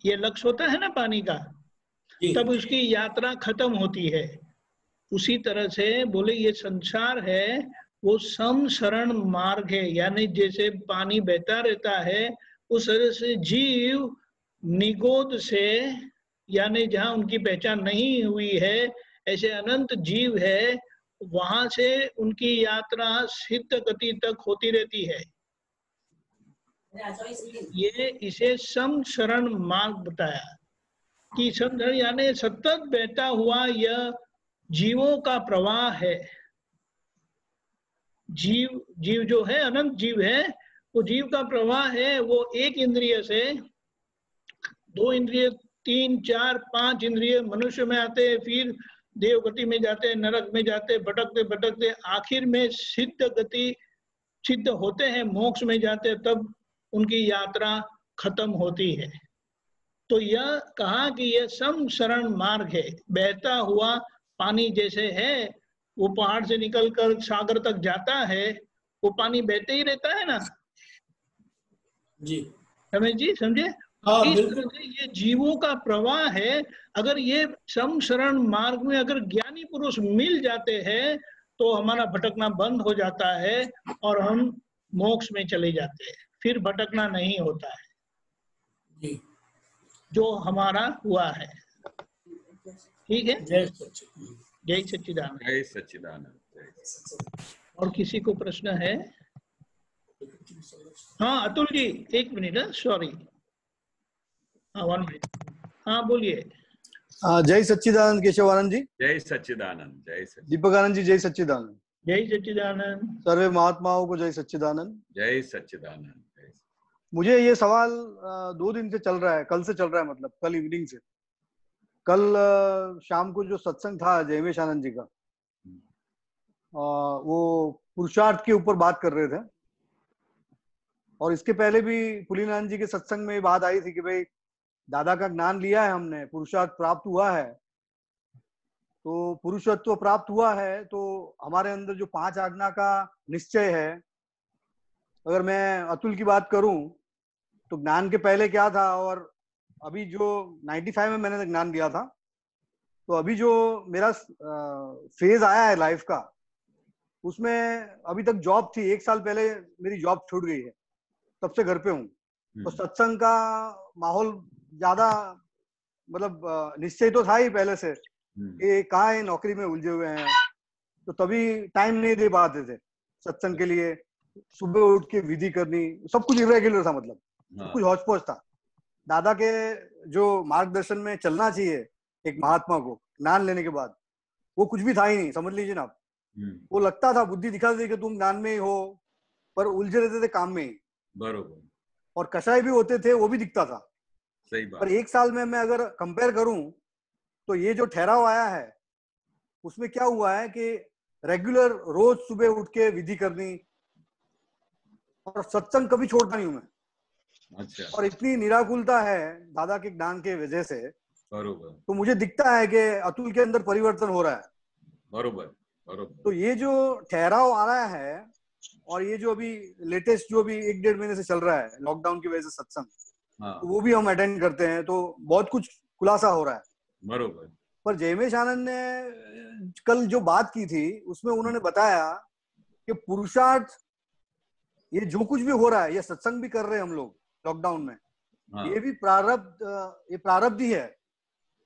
ये लक्ष्य होता है ना पानी का, तब उसकी यात्रा खत्म होती है। उसी तरह से बोले ये संसार है वो समसरण मार्ग है, यानी जैसे पानी बहता रहता है उस तरह से जीव निगोद से, यानी जहां उनकी पहचान नहीं हुई है ऐसे अनंत जीव है, वहां से उनकी यात्रा सिद्ध गति तक होती रहती है। ये इसे समसरण मार्ग बताया कि समसरण यानी सतत बहता हुआ यह जीवों का प्रवाह है। जीव जो है अनंत जीव है, वो जीव का प्रवाह है। वो एक इंद्रिय से 2 इंद्रिय 3 4 5 इंद्रिय मनुष्य में आते हैं, फिर देवगति में जाते हैं, नरक में जाते हैं, भटकते भटकते आखिर में सिद्ध गति सिद्ध होते हैं, मोक्ष में जाते हैं, तब उनकी यात्रा खत्म होती है। तो यह कहा कि यह समसरण मार्ग है, बहता हुआ पानी जैसे है, वो पहाड़ से निकलकर सागर तक जाता है, वो पानी बहते ही रहता है ना जी, रमेश जी, समझे? हाँ इस बिल्कुल। तरह से ये जीवों का प्रवाह है। अगर ये समसरण मार्ग में अगर ज्ञानी पुरुष मिल जाते हैं तो हमारा भटकना बंद हो जाता है और हम मोक्ष में चले जाते हैं, फिर भटकना नहीं होता है जी, जो हमारा हुआ है। ठीक है, जय सच्चिदानंद। जय सच्चिदानंद। जय सच्चिदानंद। जय सच्चिदानंद। और किसी को प्रश्न है? हाँ अतुल जी, 1 मिनट, सॉरी, हाँ 1 मिनट, हाँ बोलिए। जय सच्चिदानंद केशवानंद जी। जय सच्चिदानंद। जय सच्चिदानंद। दीपकानंद जी जय सच्चिदानंद। जय सच्चिदानंद। सर्वे महात्माओं को जय सच्चिदानंद। जय सच्चिदानंद। मुझे ये सवाल 2 दिन से चल रहा है, कल से चल रहा है, मतलब कल इवनिंग से। कल शाम को जो सत्संग था जयवेश आनंद जी का, वो पुरुषार्थ के ऊपर बात कर रहे थे, और इसके पहले भी पुलिनानंद जी के सत्संग में बात आई थी कि भाई दादा का ज्ञान लिया है हमने, पुरुषार्थ प्राप्त हुआ है, तो पुरुषत्व प्राप्त हुआ है, तो हमारे अंदर जो 5 आज्ञा का निश्चय है, अगर मैं अतुल की बात करूं तो ज्ञान के पहले क्या था और अभी जो 95 में मैंने ज्ञान दिया था, तो अभी जो मेरा फेज आया है लाइफ का, उसमें अभी तक जॉब थी, 1 साल पहले मेरी जॉब छूट गई है, तब से घर पे हूँ। तो सत्संग का माहौल ज्यादा, मतलब निश्चय तो था ही पहले से कि कहाँ है, नौकरी में उलझे हुए हैं, तो तभी टाइम नहीं दे पाते थे सत्संग के लिए। सुबह उठ के विधि करनी, सब कुछ इरेगुलर था, मतलब सब कुछ हौच पौच था। दादा के जो मार्गदर्शन में चलना चाहिए एक महात्मा को ज्ञान लेने के बाद, वो कुछ भी था ही नहीं, समझ लीजिए ना आप। वो लगता था, बुद्धि दिखा दी कि तुम ज्ञान में ही हो, पर उलझे रहते थे काम में ही। बरोबर। और कषाय भी होते थे, वो भी दिखता था। सही बात। पर 1 साल में मैं अगर कंपेयर करूं तो ये जो ठहराव आया है उसमें क्या हुआ है कि रेगुलर रोज सुबह उठ के विधि करनी, और सत्संग कभी छोड़ता नहीं हूं मैं। अच्छा। और इतनी निराकुलता है दादा के ज्ञान के वजह से, बरोबर, तो मुझे दिखता है कि अतुल के अंदर परिवर्तन हो रहा है। बरोबर, बरोबर। तो ये जो ठहराव आ रहा है, और ये जो अभी लेटेस्ट जो अभी 1-1.5 महीने से चल रहा है लॉकडाउन की वजह से सत्संग, तो वो भी हम अटेंड करते हैं, तो बहुत कुछ खुलासा हो रहा है। बरोबर। पर जयमेश आनंद ने कल जो बात की थी उसमें उन्होंने बताया कि पुरुषार्थ, ये जो कुछ भी हो रहा है, ये सत्संग भी कर रहे हैं हम लोग लॉकडाउन में, ये भी प्रारब्ध, ये प्रारब्ध ही है।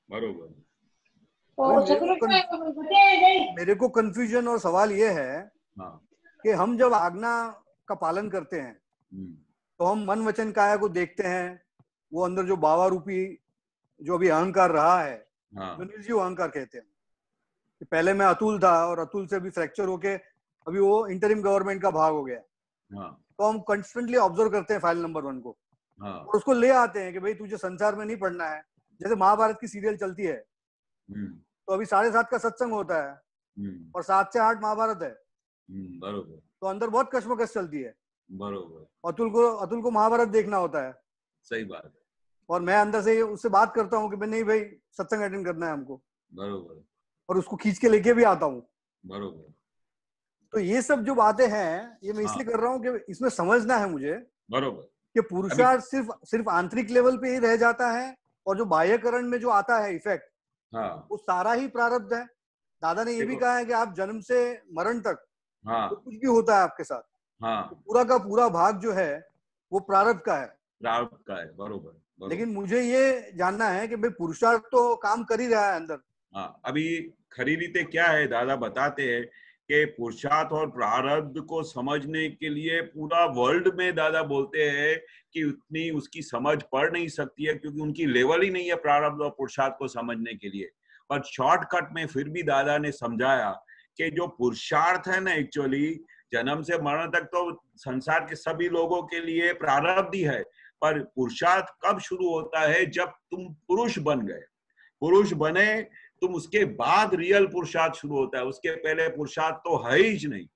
बरोबर। मेरे को कंफ्यूजन और सवाल ये है कि हम जब आज्ञा का पालन करते हैं तो हम मन वचन काया को देखते हैं, वो अंदर जो बाबा रूपी जो अभी अहंकार रहा है, जो निर्जीव अहंकार कहते हैं, कि पहले मैं अतुल था और अतुल से भी फ्रैक्चर होके अभी वो इंटरिम गवर्नमेंट का भाग हो गया। तो हम कॉन्स्टेंटली ऑब्जर्व करते हैं फाइल नंबर 1 को हाँ। और उसको ले आते हैं कि भाई तुझे संसार में नहीं पढ़ना है। जैसे महाभारत की सीरियल चलती है, तो अभी 7:30 का सत्संग होता है और 7 से 8 महाभारत है, बरोबर, तो अंदर बहुत कश्मकश चलती है। बरोबर, अतुल को महाभारत देखना होता है, सही बात है, और मैं अंदर से उससे बात करता हूँ कि भाई नहीं भाई सत्संग अटेंड करना है हमको, बरोबर, और उसको खींच के लेके भी आता हूँ। बरोबर, तो ये सब जो बातें हैं, ये मैं इसलिए कर रहा हूँ कि इसमें समझना है मुझे बरोबर, कि पुरुषार्थ सिर्फ आंतरिक लेवल पे ही रह जाता है, और जो बाह्यकरण में जो आता है इफेक्ट, हाँ, वो सारा ही प्रारब्ध है। दादा ने ये भी कहा है कि आप जन्म से मरण तक हाँ, तो कुछ भी होता है आपके साथ, हाँ, तो पूरा का पूरा भाग जो है वो प्रारब्ध का है। प्रारब्ध का है, बरोबर, बरोबर। लेकिन मुझे ये जानना है कि भाई पुरुषार्थ तो काम कर ही रहा है अंदर। हाँ, अभी खरी रीते क्या है, दादा बताते हैं कि पुरुषार्थ और प्रारब्ध को समझने के लिए पूरा वर्ल्ड में दादा बोलते हैं कि उतनी उसकी समझ पड़ नहीं सकती है, क्योंकि उनकी लेवल ही नहीं है प्रारब्ध और पुरुषार्थ को समझने के लिए। पर शॉर्टकट में फिर भी दादा ने समझाया कि जो पुरुषार्थ है ना, एक्चुअली जन्म से मरण तक तो संसार के सभी लोगों के लिए प्रारब्ध ही है, पर पुरुषार्थ कब शुरू होता है? जब तुम पुरुष बन गए, पुरुष बने तुम, उसके बाद रियल पुरुषार्थ शुरू होता है। उसके पहले पुरुषार्थ तो है ही नहीं।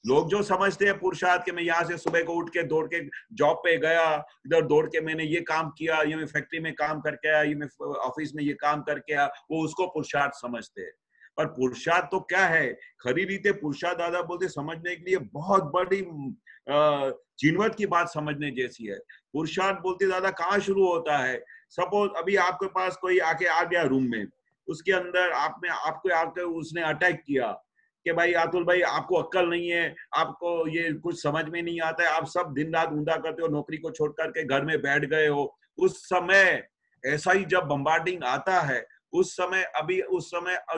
लोग जो समझते हैं पुरुषार्थ के मैं यहाँ से सुबह को उठ के दौड़ के जॉब पे गया, इधर दौड़ के मैंने ये काम किया, ये मैं फैक्ट्री में काम करके आया, ये मैं ऑफिस में ये काम करके आया, वो उसको पुरुषार्थ समझते हैं। पर पुरुषार्थ तो क्या है? खरी रीते पुरुषार्थ दादा बोलते समझने के लिए बहुत बड़ी जीनवत की बात समझने जैसी है। पुरुषार्थ बोलते दादा कहाँ शुरू होता है? सपोज अभी आपके पास कोई आके आ गया रूम में, उसके अंदर आपको आके उसने अटैक किया कि भाई अतुल भाई आपको अक्ल नहीं है, आपको ये कुछ समझ में नहीं आता है, आप सब दिन रात ऊंधा करते हो, नौकरी को छोड़ करके घर में बैठ गए हो। उस समय ऐसा ही जब बम्बार्डिंग आता है, उस समय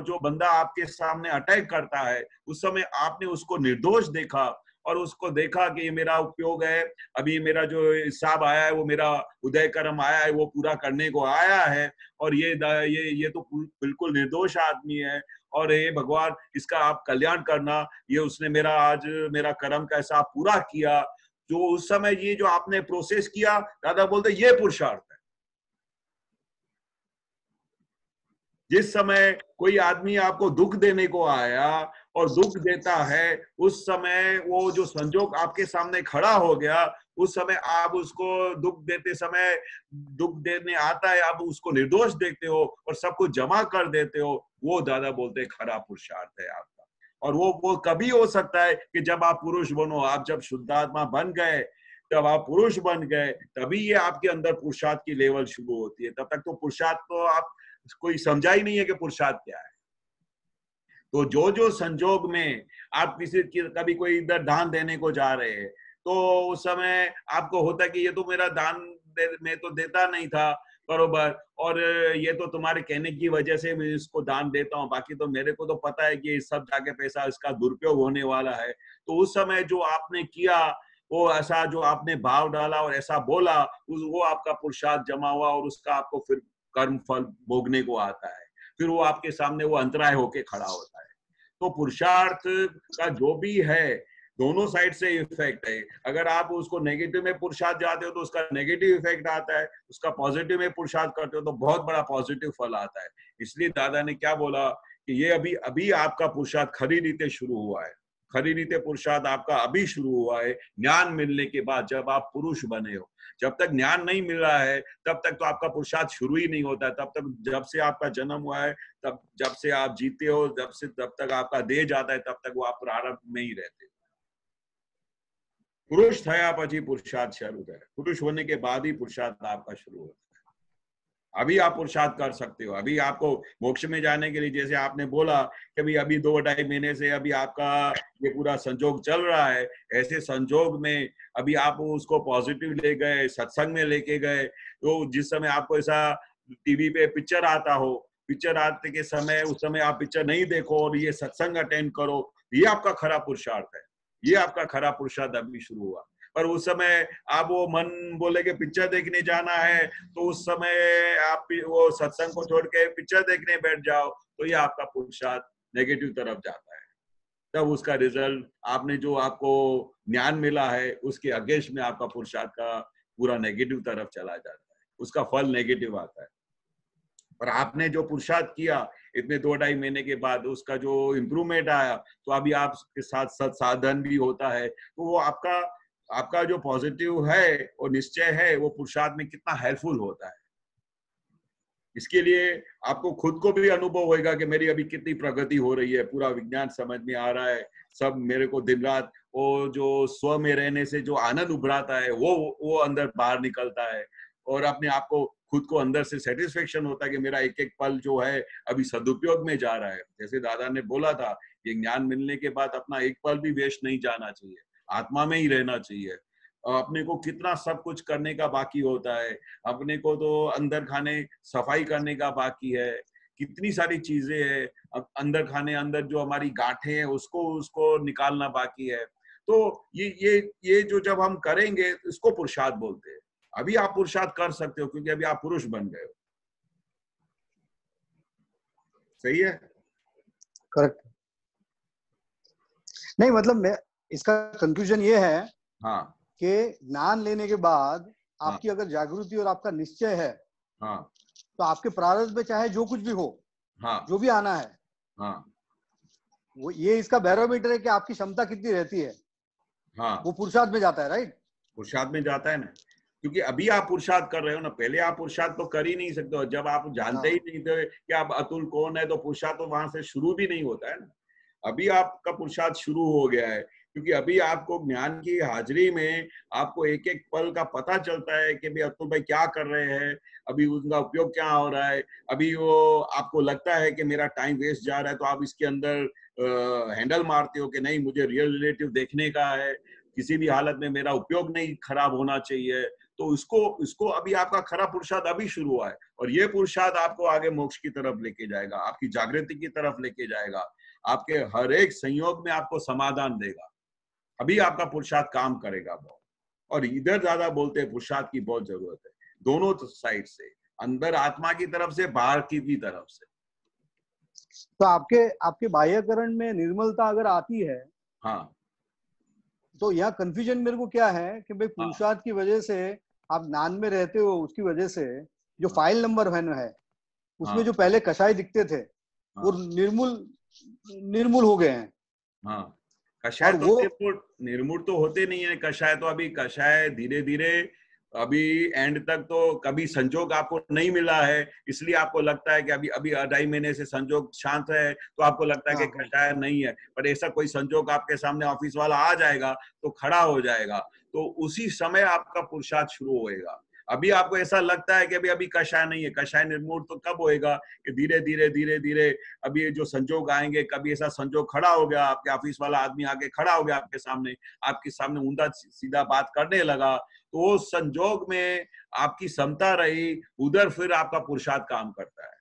जो बंदा आपके सामने अटैक करता है, उस समय आपने उसको निर्दोष देखा और उसको देखा कि ये मेरा उपयोग है, अभी मेरा जो हिसाब आया है वो मेरा उदय कर्म आया है, वो पूरा करने को आया है, और ये तो बिल्कुल निर्दोष आदमी है, और हे भगवान इसका आप कल्याण करना, ये उसने आज मेरा कर्म कैसा पूरा किया। जो उस समय ये जो आपने प्रोसेस किया, दादा बोलते ये पुरुषार्थ है। जिस समय कोई आदमी आपको दुख देने को आया और दुख देता है, उस समय वो जो संजोग आपके सामने खड़ा हो गया, उस समय आप उसको दुख देने आता है, आप उसको निर्दोष देखते हो और सब कुछ जमा कर देते हो, वो दादा बोलते खरा पुरुषार्थ है आपका। और वो कभी हो सकता है कि जब आप पुरुष बनो, आप जब शुद्धात्मा बन गए, जब आप पुरुष बन गए, तभी ये आपके अंदर पुरुषार्थ की लेवल शुरू होती है। तब तक तो पुरुषार्थ तो आप कोई समझा ही नहीं है कि पुरुषार्थ क्या है। तो जो संजोग में आप कभी कोई इधर दान देने को जा रहे हैं, तो उस समय आपको होता है कि ये तो मेरा दान मैं तो देता नहीं था बरोबर, और ये तो तुम्हारे कहने की वजह से मैं इसको दान देता हूँ, बाकी तो मेरे को तो पता है कि सब जाके पैसा इसका दुरुपयोग होने वाला है। तो उस समय जो आपने किया, वो ऐसा जो आपने भाव डाला और ऐसा बोला, वो आपका पुरुषार्थ जमा हुआ और उसका आपको फिर कर्म फल भोगने को आता है। फिर वो आपके सामने वो अंतराय होके खड़ा होता है। तो पुरुषार्थ का जो भी है, दोनों साइड से इफेक्ट है। अगर आप उसको नेगेटिव में पुरुषार्थ जाते हो तो उसका नेगेटिव इफेक्ट आता है, उसका पॉजिटिव में पुरुषार्थ करते हो तो बहुत बड़ा पॉजिटिव फल आता है। इसलिए दादा ने क्या बोला कि ये अभी आपका पुरुषार्थ खरी रीते शुरू हुआ है। खरी रीते पुरुषार्थ आपका अभी शुरू हुआ है, ज्ञान मिलने के बाद, जब आप पुरुष बने हो। जब तक ज्ञान नहीं मिल रहा है तब तक तो आपका पुरुषार्थ शुरू ही नहीं होता है। तब तक जब से आपका जन्म हुआ है, तब जब से आप जीते हो, तब तक आपका देह जाता है, तब तक वो आप प्रारंभ में ही रहते हो। पुरुष थया પછી पुरुषार्थ शुरू है। पुरुष होने के बाद ही पुरुषार्थ आपका शुरू होता है। अभी आप पुरुषार्थ कर सकते हो। अभी आपको मोक्ष में जाने के लिए, जैसे आपने बोला कि भाई अभी 2-2.5 महीने से अभी आपका ये पूरा संजोग चल रहा है, ऐसे संजोग में अभी आप उसको पॉजिटिव ले गए, सत्संग में लेके गए, तो जिस समय आपको ऐसा टीवी पे पिक्चर आता हो, पिक्चर आते के समय उस समय आप पिक्चर नहीं देखो और ये सत्संग अटेंड करो, ये आपका खरा पुरुषार्थ है। ये आपका खरा पुरुषार्थ अभी शुरू हुआ। पर उस समय आप वो मन बोले कि पिक्चर देखने जाना है, तो उस समय आप वो सत्संग को छोड़ के पिक्चर देखने बैठ जाओ, तो ये आपका पुरुषार्थ नेगेटिव तरफ जाता है। तब उसका रिजल्ट आपने जो आपको ज्ञान मिला है उसके अगेंस्ट में आपका पुरुषार्थ का पूरा नेगेटिव तरफ चला जाता है, उसका फल नेगेटिव आता है। पर आपने जो पुरुषार्थ किया इतने 2-2.5 महीने के बाद, उसका जो इम्प्रूवमेंट आया, तो अभी आपके साथ सत्साधन भी होता है, तो वो आपका जो पॉजिटिव है और निश्चय है वो पुरुषार्थ में कितना हेल्पफुल होता है। इसके लिए आपको खुद को भी अनुभव होगा कि मेरी अभी कितनी प्रगति हो रही है, पूरा विज्ञान समझ में आ रहा है, सब मेरे को दिन रात वो जो स्व में रहने से जो आनंद उभराता है वो अंदर बाहर निकलता है, और अपने आप को खुद को अंदर से सेटिस्फेक्शन होता है कि मेरा एक एक पल जो है अभी सदुपयोग में जा रहा है। जैसे दादा ने बोला था, ये ज्ञान मिलने के बाद अपना एक पल भी वेस्ट नहीं जाना चाहिए, आत्मा में ही रहना चाहिए। अपने को कितना सब कुछ करने का बाकी होता है, अपने को तो अंदर खाने सफाई करने का बाकी है, कितनी सारी चीजें हैं, अब अंदर खाने अंदर जो हमारी गांठें हैं उसको निकालना बाकी है। तो ये जो जब हम करेंगे इसको पुरुषार्थ बोलते हैं। अभी आप पुरुषार्थ कर सकते हो क्योंकि अभी आप पुरुष बन गए हो। सही है? करेक्ट। नहीं मतलब इसका कंक्लूजन ये है हाँ कि ज्ञान लेने के बाद आपकी अगर जागृति और आपका निश्चय है, हाँ, तो आपके प्रारब्ध में चाहे जो कुछ भी हो, हाँ, जो भी आना है, हाँ, वो ये इसका बैरोमीटर है कि आपकी क्षमता कितनी रहती है। हाँ, वो पुरुषार्थ में जाता है, राइट? पुरुषार्थ में जाता है ना, क्योंकि अभी आप पुरुषार्थ कर रहे हो ना, पहले आप पुरुषार्थ तो कर ही नहीं सकते हो। जब आप जानते ही नहीं थे कि आप अतुल कौन है, तो पुरुषार्थ तो वहां से शुरू भी नहीं होता है ना। अभी आपका पुरुषार्थ शुरू हो गया है, क्योंकि अभी आपको ज्ञान की हाजिरी में आपको एक एक पल का पता चलता है कि भाई अतुल भाई क्या कर रहे हैं, अभी उनका उपयोग क्या हो रहा है। अभी वो आपको लगता है कि मेरा टाइम वेस्ट जा रहा है, तो आप इसके अंदर हैंडल मारते हो कि नहीं, मुझे रियल रिलेटिव देखने का है, किसी भी हालत में मेरा उपयोग नहीं खराब होना चाहिए। तो इसको अभी आपका खरा पुरुषार्थ अभी शुरू हुआ है, और ये पुरुषार्थ आपको आगे मोक्ष की तरफ लेके जाएगा, आपकी जागृति की तरफ लेके जाएगा, आपके हर एक संयोग में आपको समाधान देगा। अभी आपका पुरुषार्थ काम करेगा बहुत। और इधर ज्यादा बोलते हैं पुरुषार्थ की बहुत जरूरत है, दोनों साइड से, अंदर आत्मा की तरफ से, बाहर की भी तरफ से। तो आपके बाह्यकरण में निर्मलता अगर आती है, हाँ, तो यहाँ कंफ्यूजन मेरे को क्या है कि भाई पुरुषार्थ की वजह से आप ज्ञान में रहते हो, उसकी वजह से जो फाइल नंबर है उसमें जो पहले कषाय दिखते थे वो निर्मूल हो गए हैं। हाँ, कषाय तो निर्मूल तो होते नहीं है। कषाय तो अभी कषाय धीरे धीरे अभी एंड तक तो कभी संजोग आपको नहीं मिला है, इसलिए आपको लगता है कि अभी 2.5 महीने से संजोग शांत है, तो आपको लगता है कि कषाय नहीं है। पर ऐसा कोई संजोग आपके सामने ऑफिस वाला आ जाएगा तो खड़ा हो जाएगा, तो उसी समय आपका पुरुषार्थ शुरू होएगा। अभी आपको ऐसा लगता है कि अभी कषाय नहीं है, कषाय निर्मूल तो कब होएगा कि धीरे धीरे धीरे धीरे अभी ये जो संजोग आएंगे, कभी ऐसा संजोग खड़ा हो गया, आपके ऑफिस वाला आदमी आके खड़ा हो गया आपके सामने ऊंधा सीधा बात करने लगा, तो उस संजोग में आपकी क्षमता रही, उधर फिर आपका पुरुषार्थ काम करता है।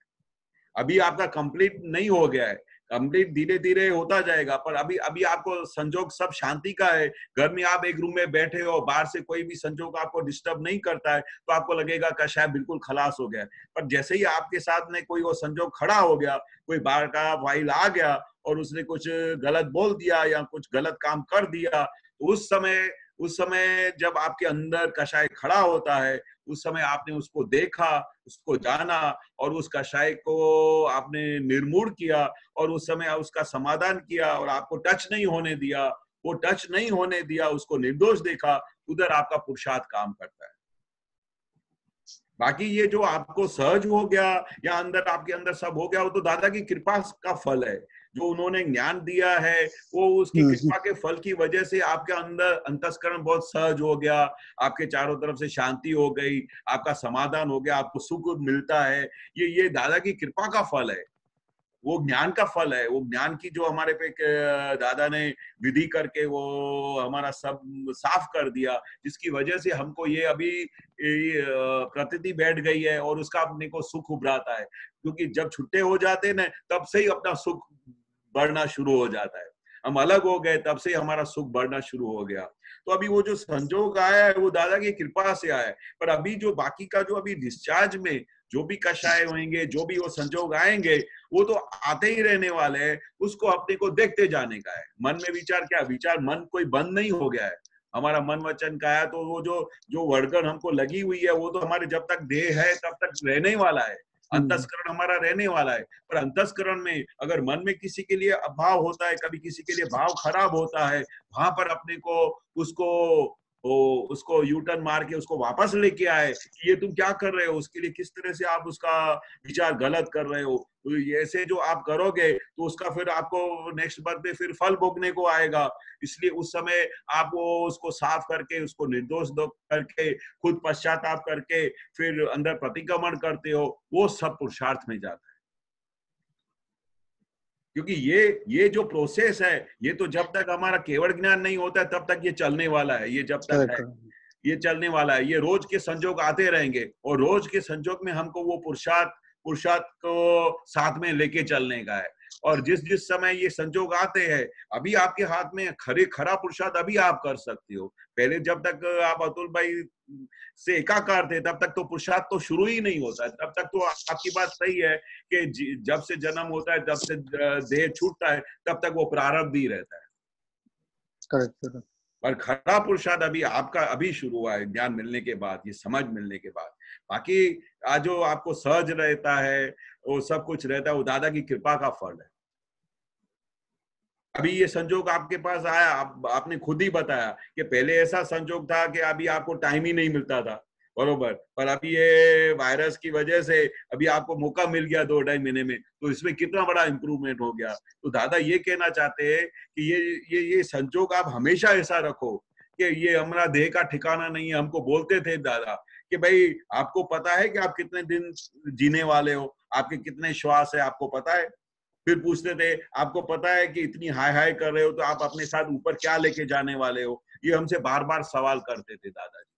अभी आपका कंप्लीट नहीं हो गया है, कंप्लीट धीरे धीरे होता जाएगा, पर अभी आपको संजोग सब शांति का है। घर में आप एक रूम में बैठे हो, बाहर से कोई भी संजोग आपको डिस्टर्ब नहीं करता है, तो आपको लगेगा कि शायद बिल्कुल खलास हो गया। पर जैसे ही आपके साथ में कोई वो संजोग खड़ा हो गया, कोई बाहर का फाइल आ गया और उसने कुछ गलत बोल दिया या कुछ गलत काम कर दिया, तो उस समय जब आपके अंदर कषाय खड़ा होता है, उस समय आपने उसको देखा, उसको जाना, और उस कषाय को आपने निर्मूल किया, और उस समय उसका समाधान किया, और आपको टच नहीं होने दिया। वो टच नहीं होने दिया, उसको निर्दोष देखा, उधर आपका पुरुषार्थ काम करता है। बाकी ये जो आपको सहज हो गया या आपके अंदर सब हो गया, वो तो दादा की कृपा का फल है। जो उन्होंने ज्ञान दिया है, वो उसकी कृपा के फल की वजह से आपके अंदर अंतस्करण बहुत सहज हो गया, आपके चारों तरफ से शांति हो गई, आपका समाधान हो गया, आपको सुख मिलता है। ये दादा की कृपा का फल है, वो ज्ञान का फल है। वो ज्ञान की जो हमारे पे दादा ने विधि करके वो हमारा सब साफ कर दिया, जिसकी वजह से हमको ये अभी प्रतीति बैठ गई है, और उसका अपने को सुख उभराता है। क्योंकि जब छुट्टे हो जाते हैं ना, तब से ही अपना सुख बढ़ना शुरू हो जाता है। हम अलग हो गए, तब से हमारा सुख बढ़ना शुरू हो गया। तो अभी वो जो संजोग आया है, वो दादा की कृपा से आया है। पर अभी जो बाकी का जो अभी डिस्चार्ज में जो भी कषाय होंगे, जो भी वो संजोग आएंगे, वो तो आते ही रहने वाले हैं। उसको अपने को देखते जाने का है। मन में विचार क्या विचार, मन कोई बंद नहीं हो गया है, हमारा मन वचन काया, तो वो जो वर्गन हमको लगी हुई है वो तो हमारे जब तक देह है तब तक रहने ही वाला है, अंतस्करण हमारा रहने वाला है। पर अंतस्करण में अगर मन में किसी के लिए अभाव होता है, कभी किसी के लिए भाव खराब होता है, वहां पर अपने को उसको यू टर्न मार के उसको वापस लेके आए कि ये तुम क्या कर रहे हो, उसके लिए किस तरह से आप उसका विचार गलत कर रहे हो। तो ऐसे जो आप करोगे तो उसका फिर आपको नेक्स्ट बर्थ में फिर फल भोगने को आएगा। इसलिए उस समय आप वो उसको साफ करके, उसको निर्दोष करके, खुद पश्चाताप करके फिर अंदर प्रतिक्रमण करते हो, वो सब पुरुषार्थ में जाता है। क्योंकि ये जो प्रोसेस है, ये तो जब तक हमारा केवल ज्ञान नहीं होता है तब तक ये चलने वाला है। ये जब तक है ये चलने वाला है, ये रोज के संजोग आते रहेंगे और रोज के संजोग में हमको वो पुरुषार्थ को साथ में लेके चलने का है। और जिस समय ये संजोग आते हैं, अभी आपके हाथ में खरा पुरुषार्थ अभी आप कर सकते हो। पहले जब तक आप अतुल भाई से एकाकार थे तब तक तो पुरुषार्थ तो शुरू ही नहीं होता है। तब तक तो आपकी बात सही है कि जब से जन्म होता है, जब से देह छूटता है, तब तक वो प्रारब्ध ही रहता है। करेक्ट। पर खरा पुरुषार्थ अभी आपका अभी शुरू हुआ है, ज्ञान मिलने के बाद, ये समझ मिलने के बाद। बाकी आज जो आपको सहज रहता है, वो सब कुछ रहता है, वो दादा की कृपा का फल है। अभी ये संजोग आपके पास आया, आपने खुद ही बताया कि पहले ऐसा संजोग था कि अभी आपको टाइम ही नहीं मिलता था, बरोबर। पर अभी ये वायरस की वजह से अभी आपको मौका मिल गया 2-2.5 महीने में, तो इसमें कितना बड़ा इंप्रूवमेंट हो गया। तो दादा ये कहना चाहते हैं कि ये संजोग आप हमेशा ऐसा रखो कि ये हमारा देह का ठिकाना नहीं है। हमको बोलते थे दादा कि भाई आपको पता है कि आप कितने दिन जीने वाले हो, आपके कितने श्वास है, आपको पता है। फिर पूछते थे आपको पता है कि इतनी हाई कर रहे हो तो आप अपने साथ ऊपर क्या लेके जाने वाले हो। ये हमसे बार बार सवाल करते थे दादाजी।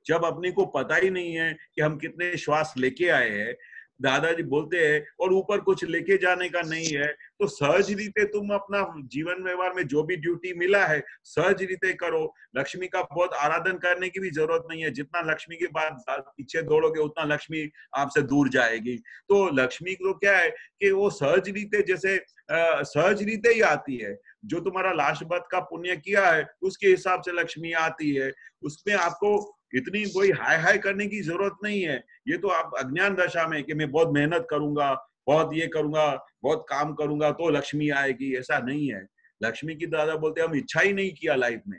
जब अपने को पता ही नहीं है कि हम कितने श्वास लेके आए हैं, दादाजी बोलते हैं, और ऊपर कुछ लेके जाने का नहीं है, तो सहज रीते तुम अपना जीवन व्यवहार में जो भी ड्यूटी मिला है सहज रीते करो। लक्ष्मी का बहुत आराधन करने की भी जरूरत नहीं है। जितना लक्ष्मी के बाद पीछे दौड़ोगे उतना लक्ष्मी आपसे दूर जाएगी। तो लक्ष्मी को क्या है कि वो सहज रीते, जैसे सहज रीते ही आती है। जो तुम्हारा लास्ट बर्थ का पुण्य किया है उसके हिसाब से लक्ष्मी आती है। उसमें आपको इतनी कोई हाई करने की जरूरत नहीं है। ये तो आप अज्ञान दशा में कि मैं बहुत मेहनत करूंगा, बहुत ये करूंगा, बहुत काम करूंगा तो लक्ष्मी आएगी, ऐसा नहीं है। लक्ष्मी की दादा बोलते हम इच्छा ही नहीं किया लाइफ में,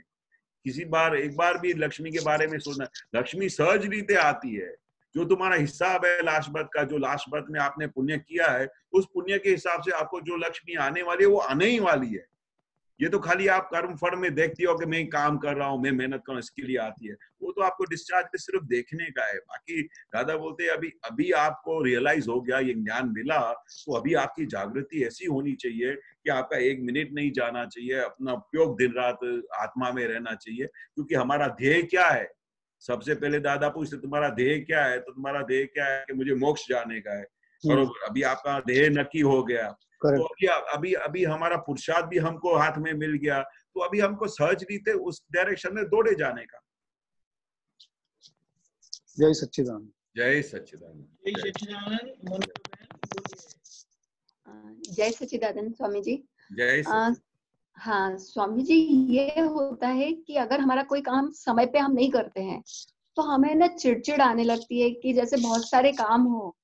एक बार भी लक्ष्मी के बारे में सोचना। लक्ष्मी सहज रीते आती है। जो तुम्हारा हिसाब है लास्ट बर्थ का, जो लास्ट बर्थ में आपने पुण्य किया है, उस पुण्य के हिसाब से आपको जो लक्ष्मी आने वाली है वो आने ही वाली है। ये तो खाली आप कर्म फल में देखती हो कि मैं काम कर रहा हूँ, मैं मेहनत कर रहा हूँ, इसके लिए आती है। वो तो आपको डिस्चार्ज पे सिर्फ देखने का है। बाकी दादा बोलते हैं अभी आपको रियलाइज हो गया, ये ज्ञान मिला, तो अभी आपकी जागृति ऐसी होनी चाहिए कि आपका 1 मिनट नहीं जाना चाहिए, अपना उपयोग दिन रात आत्मा में रहना चाहिए। क्योंकि हमारा ध्येय क्या है, सबसे पहले दादा पूछते तुम्हारा ध्येय क्या है, तो तुम्हारा ध्येय क्या है कि मुझे मोक्ष जाने का है। और अभी आपका ध्येय नक्की हो गया, तो अभी हमारा पुरुषार्थ भी हमको हाथ में मिल गया, तो अभी हमको सहज रीते उस डायरेक्शन में दौड़े जाने का। जय सच्चिदानंद। जय सच्चिदानंद। जय सच्चिदानंद। जय सच्चिदानंद स्वामी जी। जय हाँ स्वामी जी, ये होता है कि अगर हमारा कोई काम समय पे हम नहीं करते हैं तो हमें ना चिड़चिड़ आने लगती है कि जैसे बहुत सारे काम हो,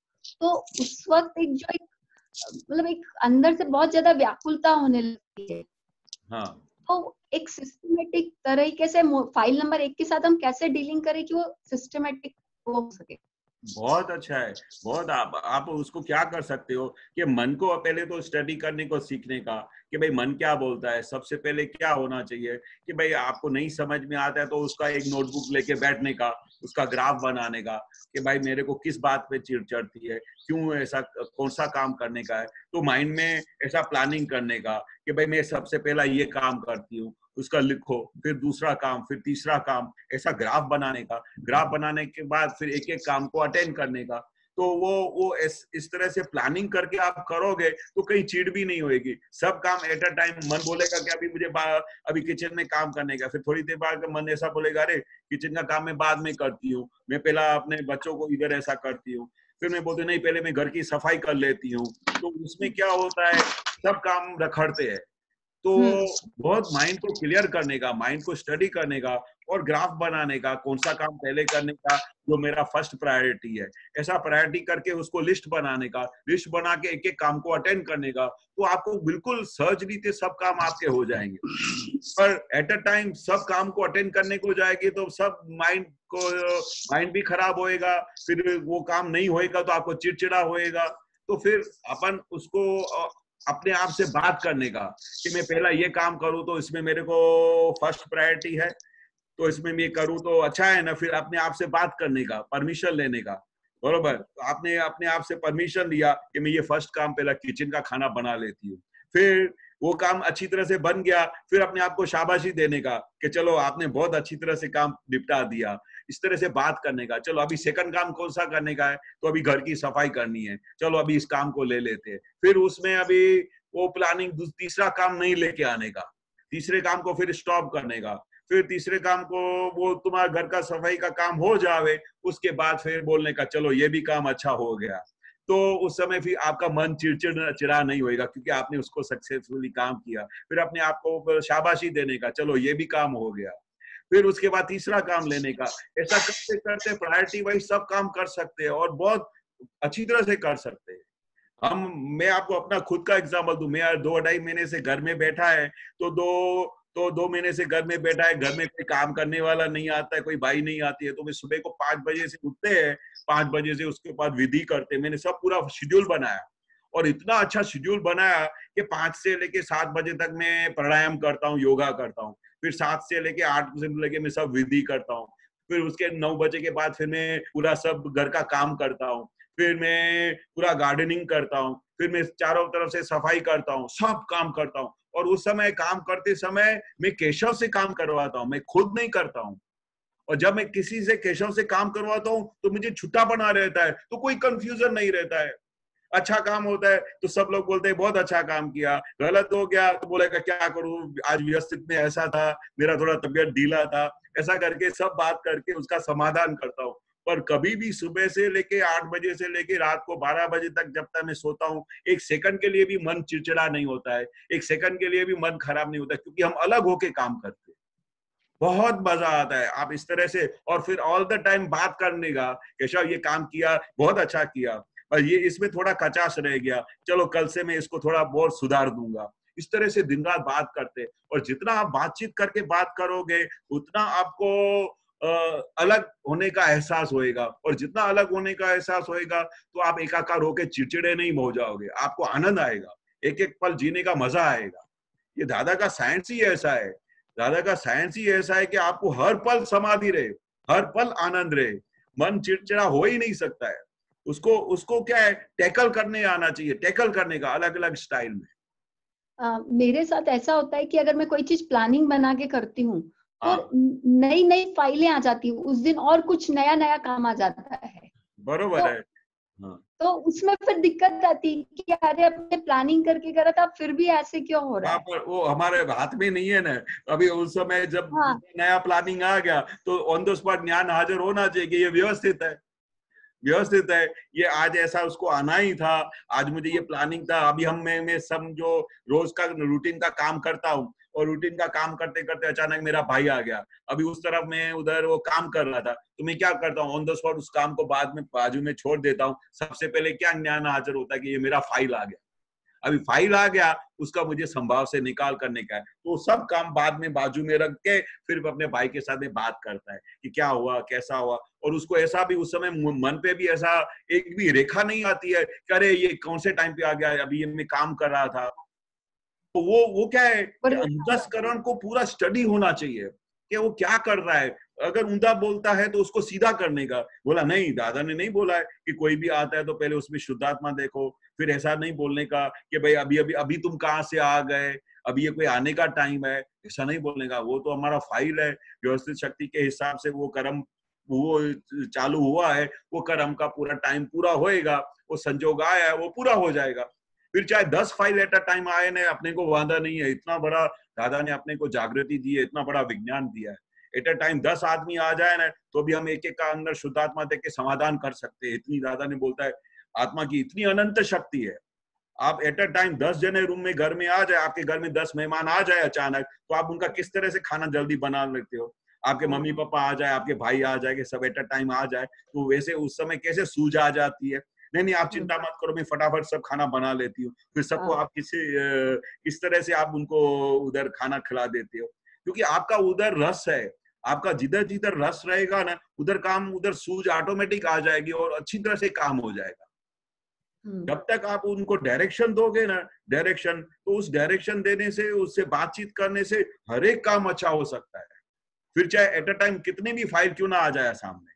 तो उस वक्त एक अंदर से बहुत ज्यादा व्याकुलता होने लगती है। हाँ। तो एक सिस्टमेटिक तरीके से फाइल नंबर 1 के साथ हम कैसे डीलिंग करें कि वो सिस्टमेटिक हो सके। बहुत अच्छा है। बहुत आप उसको क्या कर सकते हो कि मन को पहले तो स्टडी करने को सीखने का कि भाई मन क्या बोलता है। सबसे पहले क्या होना चाहिए कि भाई आपको नहीं समझ में आता है तो उसका एक नोटबुक लेके बैठने का, उसका ग्राफ बनाने का कि भाई मेरे को किस बात पे चिढ़ चढ़ती है, क्यों ऐसा, कौन सा काम करने का है। तो माइंड में ऐसा प्लानिंग करने का कि भाई मैं सबसे पहला ये काम करती हूँ, उसका लिखो, फिर दूसरा काम, फिर तीसरा काम, ऐसा ग्राफ बनाने का। ग्राफ बनाने के बाद फिर एक एक काम को अटेंड करने का। तो वो इस तरह से प्लानिंग करके आप करोगे तो कहीं चीड़ भी नहीं होएगी। सब काम एट अ टाइम। मन बोलेगा कि अभी मुझे अभी किचन में काम करने का, फिर थोड़ी देर बाद मन ऐसा बोलेगा अरे किचन का काम मैं बाद में करती हूँ, मैं पहला अपने बच्चों को इधर ऐसा करती हूँ, फिर मैं बोलती नहीं पहले मैं घर की सफाई कर लेती हूँ। तो उसमें क्या होता है, सब काम रखड़ते हैं। तो बहुत माइंड को क्लियर करने का, माइंड को स्टडी करने का और ग्राफ बनाने का, कौन सा काम पहले करने का जो मेरा फर्स्ट प्रायोरिटी है, ऐसा प्रायोरिटी करके उसको लिस्ट बनाने का, लिस्ट बना के एक एक काम को अटेंड करने का, तो आपको बिल्कुल सहज रीते सब काम आपके हो जाएंगे। पर एट अ टाइम सब काम को अटेंड करने को जाएगी तो सब माइंड भी खराब होएगा, फिर वो काम नहीं होएगा तो आपको चिड़चिड़ा होएगा। तो फिर अपन उसको अपने आप से बात करने का कि मैं पहला ये काम करूं तो इसमें मेरे को फर्स्ट प्रायोरिटी है, तो इसमें मैं करूं तो अच्छा है ना। फिर अपने आप से बात करने का, परमिशन लेने का, बरोबर। तो आपने अपने आप से परमिशन लिया कि मैं ये फर्स्ट काम पहला किचन का खाना बना लेती हूँ, फिर वो काम अच्छी तरह से बन गया, फिर अपने आप को शाबाशी देने का कि चलो आपने बहुत अच्छी तरह से काम निपटा दिया। इस तरह से बात करने का, चलो अभी सेकंड काम कौन सा करने का है, तो अभी घर की सफाई करनी है, चलो अभी इस काम को ले लेते हैं। फिर उसमें अभी वो प्लानिंग तीसरा काम नहीं लेके आने का, तीसरे काम को फिर स्टॉप करने का, फिर तीसरे काम को वो तुम्हारा घर का सफाई का काम हो जावे, उसके बाद फिर बोलने का चलो ये भी काम अच्छा हो गया। तो उस समय फिर आपका मन चिड़ा नहीं होएगा क्योंकि आपने उसको सक्सेसफुली काम किया। फिर अपने आप को शाबाशी देने का, चलो ये भी काम हो गया। फिर उसके बाद तीसरा काम लेने का। ऐसा करते करते प्रायोरिटी वाइज सब काम कर सकते हैं और बहुत अच्छी तरह से कर सकते हैं। मैं आपको अपना खुद का एग्जाम्पल दूं, मैं 2-2.5 महीने से घर में बैठा है, तो 2 महीने से घर में बैठा है, घर में कोई काम करने वाला नहीं आता है, कोई भाई नहीं आती है, तो मैं सुबह को 5 बजे से उठते हैं, 5 बजे से उसके बाद विधि करते हैं। मैंने सब पूरा शेड्यूल बनाया और इतना अच्छा शेड्यूल बनाया कि 5 से लेके 7 बजे तक मैं प्राणायाम करता हूँ, योगा करता हूँ, फिर 7 से लेके 8 बजे लेके मैं सब विधि करता हूँ, फिर उसके 9 बजे के बाद फिर मैं पूरा सब घर का काम करता हूँ, फिर मैं पूरा गार्डनिंग करता हूँ, फिर मैं चारों तरफ से सफाई करता हूँ, सब काम करता हूँ। और उस समय काम करते समय मैं केशव से काम करवाता हूँ, मैं खुद नहीं करता हूँ। और जब मैं किसी से केशव से काम करवाता हूँ तो मुझे छुट्टा बना रहता है, तो कोई कंफ्यूजन नहीं रहता है। अच्छा काम होता है तो सब लोग बोलते हैं बहुत अच्छा काम किया, गलत हो गया तो बोलेगा क्या करूं, आज व्यवस्थित में ऐसा था, मेरा थोड़ा तबीयत ढीला था, ऐसा करके सब बात करके उसका समाधान करता हूँ। पर कभी भी सुबह से लेके 8 बजे से लेके रात को 12 बजे तक जब तक मैं सोता हूँ, एक सेकंड के लिए भी मन चिड़चिड़ा नहीं होता है, एक सेकंड के लिए भी मन खराब नहीं होता है, क्योंकि हम अलग होके काम करते हैं। बहुत मजा आता है आप इस तरह से। और फिर ऑल द टाइम बात करने का, केशव ये काम किया, बहुत अच्छा किया, और ये इसमें थोड़ा कचाश रह गया, चलो कल से मैं इसको थोड़ा बहुत सुधार दूंगा। इस तरह से दिन रात बात करते। और जितना आप बातचीत करके बात करोगे उतना आपको अलग होने का एहसास होएगा, और जितना अलग होने का एहसास होएगा तो आप एकाकार होकर चिड़चिड़े नहीं हो जाओगे, आपको आनंद आएगा, एक एक पल जीने का मजा आएगा। ये दादा का साइंस ही ऐसा है, दादा का साइंस ही ऐसा है कि आपको हर पल समाधि रहे, हर पल आनंद रहे, मन चिड़चिड़ा हो ही नहीं सकता है। उसको क्या है, टैकल करने आना चाहिए, टैकल करने का अलग अलग स्टाइल में। मेरे साथ ऐसा होता है कि अगर मैं कोई चीज प्लानिंग बना के करती हूँ तो नई नई फाइलें आ जाती हैं उस दिन, और कुछ नया नया काम आ जाता है। बरोबर है। तो उसमें फिर दिक्कत आती है कि अरे अपने प्लानिंग करके करा था, फिर भी ऐसे क्यों हो रहा है। पर वो हमारे हाथ में नहीं है ना। अभी उस समय जब नया प्लानिंग आ गया तो ऑन द स्पॉट ज्ञान हाजिर होना चाहिए कि ये व्यवस्थित है, व्यवस्थित है, ये आज ऐसा उसको आना ही था, आज मुझे ये प्लानिंग था। अभी मैं सब जो रोज का रूटीन का काम करता हूँ, और रूटीन का काम करते करते अचानक मेरा भाई आ गया, अभी उस तरफ मैं उधर वो काम कर रहा था, तो मैं क्या करता हूँ, ऑन द स्पॉट उस काम को बाद में बाजू में छोड़ देता हूँ। सबसे पहले क्या ज्ञान हाजिर होता है कि ये मेरा फाइल आ गया, अभी फाइल आ गया, उसका मुझे संभाव से निकाल करने का है। तो सब काम बाद में बाजू में रख के फिर अपने भाई के साथ में बात करता है कि क्या हुआ, कैसा हुआ। और उसको ऐसा भी उस समय मन पे भी ऐसा एक भी रेखा नहीं आती है कि अरे ये कौन से टाइम पे आ गया, अभी ये मैं काम कर रहा था। तो वो क्या है कि अंतस्करण को पूरा स्टडी होना चाहिए कि वो क्या कर रहा है। अगर ऊंधा बोलता है तो उसको सीधा करने का। बोला नहीं, दादा ने नहीं बोला है कि कोई भी आता है तो पहले उसमें शुद्धात्मा देखो, फिर ऐसा नहीं बोलने का कि भाई अभी तुम कहाँ से आ गए, अभी ये कोई आने का टाइम है, ऐसा नहीं बोलने का। वो तो हमारा फाइल है, व्यवस्थित शक्ति के हिसाब से वो कर्म वो चालू हुआ है, वो कर्म का पूरा टाइम पूरा होएगा, वो संजोग आया है वो पूरा हो जाएगा। फिर चाहे 10 फाइल एट अ टाइम आए ना, अपने को वादा नहीं है। इतना बड़ा दादा ने अपने को जागृति दी है, इतना बड़ा विज्ञान दिया है। एट अ टाइम 10 आदमी आ जाए ना तो भी हम एक एक का अंदर शुद्धात्मा देख के समाधान कर सकते हैं। इतनी दादा ने बोलता है आत्मा की इतनी अनंत शक्ति है आप एट अ टाइम 10 जने रूम में घर में आ जाए, आपके घर में 10 मेहमान आ जाए अचानक, तो आप उनका किस तरह से खाना जल्दी बना लेते हो? आपके मम्मी पापा आ जाए, आपके भाई आ जाए, सब एट अ टाइम आ जाए, तो वैसे उस समय कैसे सूझ आ जाती है। नहीं आप चिंता मत करो, मैं फटाफट सब खाना बना लेती हूँ। फिर सबको आप किस तरह से आप उनको उधर खाना खिला देते हो, क्योंकि आपका उधर रस है। आपका जिधर जिधर रस रहेगा ना, उधर काम, उधर सूझ ऑटोमेटिक आ जाएगी और अच्छी तरह से काम हो जाएगा। जब तक आप उनको डायरेक्शन दोगे ना, डायरेक्शन, तो उस डायरेक्शन देने से, उससे बातचीत करने से हर एक काम अच्छा हो सकता है। फिर चाहे एट अ टाइम कितने भी फाइल क्यों ना आ जाए सामने।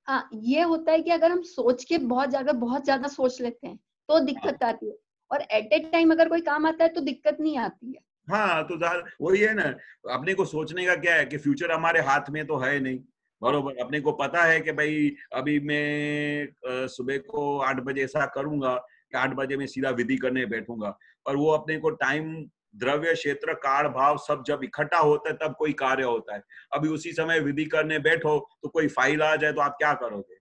हाँ, ये होता है कि अगर हम सोच के बहुत ज्यादा सोच लेते हैं तो दिक्कत आती है, और एट ए टाइम अगर कोई काम आता है तो दिक्कत नहीं आती है। हाँ, तो वही है ना, अपने को सोचने का क्या है कि फ्यूचर हमारे हाथ में तो है नहीं, बरोबर। अपने को पता है कि भाई अभी मैं सुबह को 8 बजे ऐसा करूंगा कि 8 बजे मैं सीधा विधि करने बैठूंगा, पर वो अपने को टाइम, द्रव्य, क्षेत्र, काल, भाव सब जब इकट्ठा होता है तब कोई कार्य होता है। अभी उसी समय विधि करने बैठो तो कोई फाइल आ जाए तो आप क्या करोगे?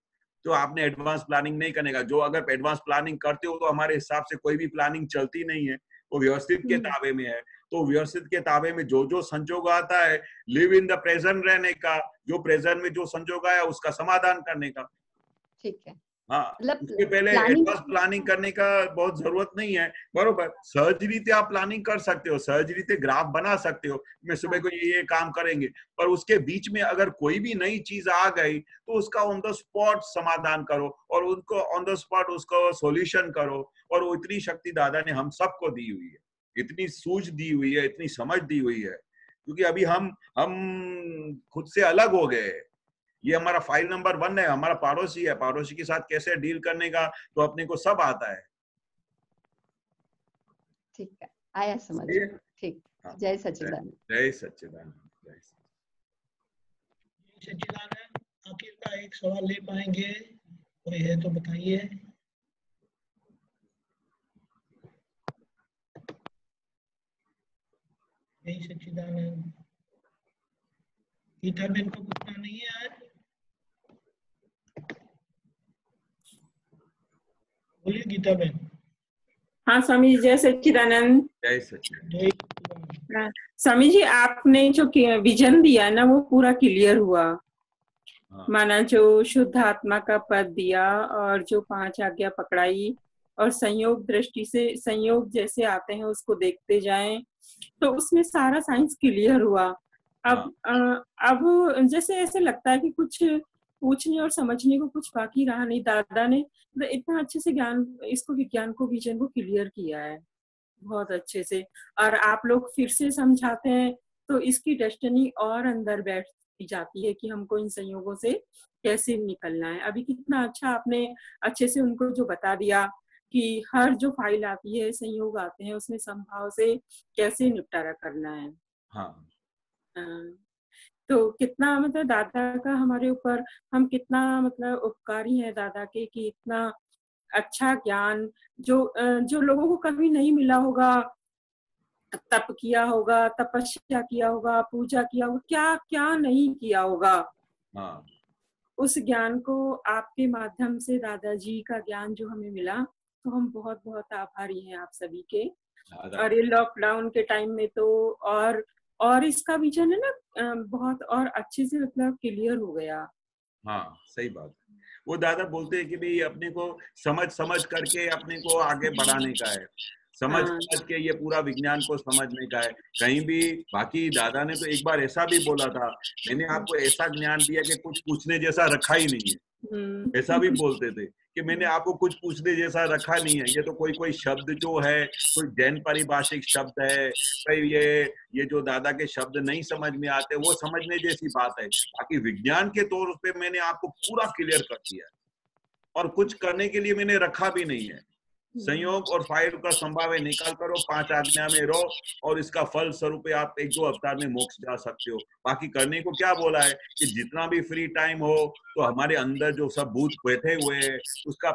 तो आपने एडवांस प्लानिंग नहीं करने का। जो अगर एडवांस प्लानिंग करते हो तो हमारे हिसाब से कोई भी प्लानिंग चलती नहीं है, वो व्यवस्थित के ताबे में है। तो व्यवस्थित के ताबे में जो जो संजोग आता है, लिव इन द प्रेजेंट रहने का, जो प्रेजेंट में जो संजोग आया उसका समाधान करने का। ठीक है। हाँ, उसके पहले एडवांस प्लानिंग करने का बहुत जरूरत नहीं है, बरोबर। सहज रीते आप प्लानिंग कर सकते हो, सहज रीते ग्राफ बना सकते हो, मैं सुबह को ये काम करेंगे, पर उसके बीच में अगर कोई भी नई चीज आ गई तो उसका ऑन द स्पॉट समाधान करो और उनको ऑन द स्पॉट उसको सॉल्यूशन करो। और वो इतनी शक्ति दादा ने हम सबको दी हुई है, इतनी सूझ दी हुई है, इतनी समझ दी हुई है, क्योंकि अभी हम खुद से अलग हो गए। ये हमारा फाइल नंबर 1 है, हमारा पड़ोसी है, पड़ोसी के साथ कैसे डील करने का तो अपने को सब आता है। ठीक है, आया समझ में। ठीक, जय सच्चिदानंद। जय सच्चिदानंद। जय सच्चिदानंद। आखिर का एक सवाल ले पाएंगे? कोई है तो बताइए। जय सच्चिदानंद। गीता बहन को पूछना नहीं है आज? बोलिए गीता बहन। हाँ स्वामी जी, जय सच्चिदानंद। जय सच्चिदानंद। स्वामी जी, आपने जो विजन दिया ना वो पूरा क्लियर हुआ। माना जो शुद्ध आत्मा का पद दिया और जो 5 आज्ञा पकड़ाई और संयोग दृष्टि से संयोग जैसे आते हैं उसको देखते जाएं, तो उसमें सारा साइंस क्लियर हुआ। अब जैसे ऐसे लगता है कि कुछ पूछने और समझने को कुछ बाकी रहा नहीं। दादा ने इतना अच्छे से ज्ञान, इसको विज्ञान को, विजन को क्लियर किया है बहुत अच्छे से, और आप लोग फिर से समझाते हैं तो इसकी डेस्टिनी और अंदर बैठती जाती है कि हमको इन संयोगों से कैसे निकलना है। अभी कितना अच्छा आपने अच्छे से उनको जो बता दिया कि हर जो फाइल आती है, संयोग आते हैं, उसमें संभाव से कैसे निपटारा करना है। हाँ। तो कितना मतलब दादा का हमारे ऊपर, हम कितना मतलब उपकारी हैं दादा के कि इतना अच्छा ज्ञान जो लोगों को कभी नहीं मिला होगा, तप किया होगा, तपस्या किया होगा, पूजा किया होगा, क्या क्या नहीं किया होगा। हाँ। उस ज्ञान को आपके माध्यम से, दादाजी का ज्ञान जो हमें मिला, तो हम बहुत बहुत आभारी हैं आप सभी के। और ये लॉकडाउन के टाइम में तो और इसका विजन है ना बहुत और अच्छे से मतलब क्लियर हो गया। हाँ, सही बात। वो दादा बोलते हैं कि भाई अपने को समझ करके अपने को आगे बढ़ाने का है, समझ के ये पूरा विज्ञान को समझने का है। कहीं भी बाकी दादा ने तो एक बार ऐसा भी बोला था, मैंने आपको ऐसा ज्ञान दिया कि कुछ पूछने जैसा रखा ही नहीं है, ऐसा भी बोलते थे कि मैंने आपको कुछ पूछने जैसा रखा नहीं है। ये तो कोई शब्द जो है, कोई जैन पारिभाषिक शब्द है, भाई ये जो दादा के शब्द नहीं समझ में आते, वो समझने जैसी बात है। बाकी विज्ञान के तौर पे मैंने आपको पूरा क्लियर कर दिया है और कुछ करने के लिए मैंने रखा भी नहीं है। संयोग और फाइल का संभाव्य निकाल करो, 5 आज्ञा में रहो और इसका फल स्वरूप आप 1-2 अवतार में मोक्ष जा सकते हो। बाकी करने को क्या बोला है कि जितना भी फ्री टाइम हो तो हमारे अंदर जो सब भूत बैठे हुए हैं उसका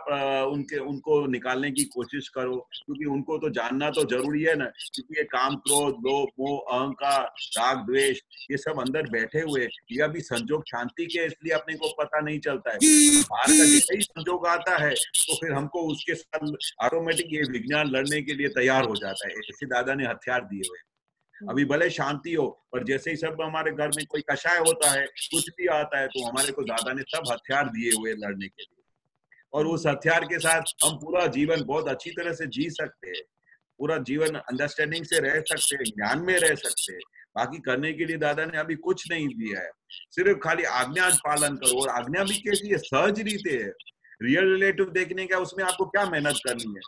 उनको निकालने की कोशिश करो, क्योंकि उनको तो जानना तो जरूरी है ना, क्योंकि ये काम, क्रोध, लोभ, मोह, अहंकार, राग, द्वेष, ये सब अंदर बैठे हुए। ये अभी संजोग शांति के, इसलिए अपने को पता नहीं चलता है। बाहर का जैसे ही संजोग आता है तो फिर हमको उसके साथ ऑटोमेटिक ये विज्ञान लड़ने के लिए तैयार हो जाता है। ऐसे दादा ने हथियार दिए हुए। अभी भले शांति हो, पर जैसे ही सब हमारे घर में कोई कषाय होता है, कुछ भी आता है, तो हमारे को दादा ने सब हथियार दिए हुए लड़ने के लिए, और उस हथियार के साथ हम पूरा जीवन बहुत अच्छी तरह से जी सकते हैं। पूरा जीवन अंडरस्टैंडिंग से रह सकते हैं, ज्ञान में रह सकते हैं। बाकी करने के लिए दादा ने अभी कुछ नहीं दिया है, सिर्फ खाली आज्ञा पालन करो। और आज्ञा भी कैसी है? सहज रीते है। रियल रिलेटिव देखने का उसमें आपको क्या मेहनत करनी है?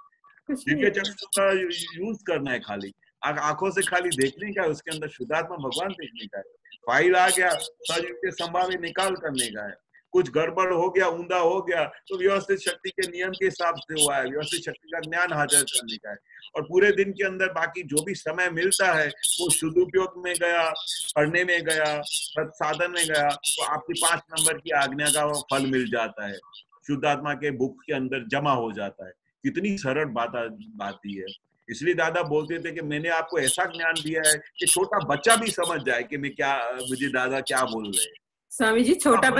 दिव्य चक्षु का यूज करना है, खाली आंखों से खाली देखने का है, उसके अंदर शुद्धात्मा भगवान देखने का है। फाइल आ गया, सहज के संभावे निकाल करने का है। कुछ गड़बड़ हो गया, ऊंधा हो गया, तो व्यवस्थित शक्ति के नियम के हिसाब से हुआ है, व्यवस्थित शक्ति का ज्ञान हासिल करने का है। और पूरे दिन के अंदर बाकी जो भी समय मिलता है वो शुद्ध उपयोग में गया, पढ़ने में गया, साधन में गया, तो आपकी 5 नंबर की आज्ञा का फल मिल जाता है, शुद्धात्मा के बुक के अंदर जमा हो जाता है। कितनी सरल बात है। इसलिए दादा बोलते थे कि मैंने आपको ऐसा ज्ञान दिया है कि छोटा बच्चा भी समझ जाए कि मैं क्या, मुझे दादा क्या बोल रहे हैं। स्वामी जी, छोटा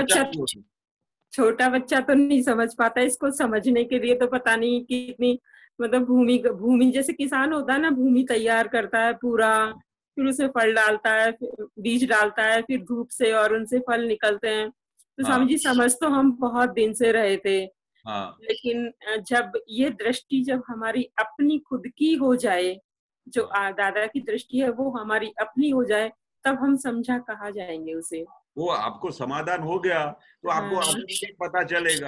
बच्चा तो नहीं समझ पाता। इसको समझने के लिए तो पता नहीं कितनी, मतलब भूमि जैसे किसान होता है ना, भूमि तैयार करता है पूरा, फिर उसमें फल डालता है, बीज डालता है, फिर धूप से और उनसे फल निकलते हैं। तो स्वामी जी समझ तो हम बहुत दिन से रहे थे, लेकिन जब ये दृष्टि जब हमारी अपनी खुद की हो जाए, जो दादा की दृष्टि है वो हमारी अपनी हो जाए, तब हम समझा कहाँ जाएंगे उसे। वो आपको समाधान हो गया तो आपको ऑटोमेटिक पता चलेगा।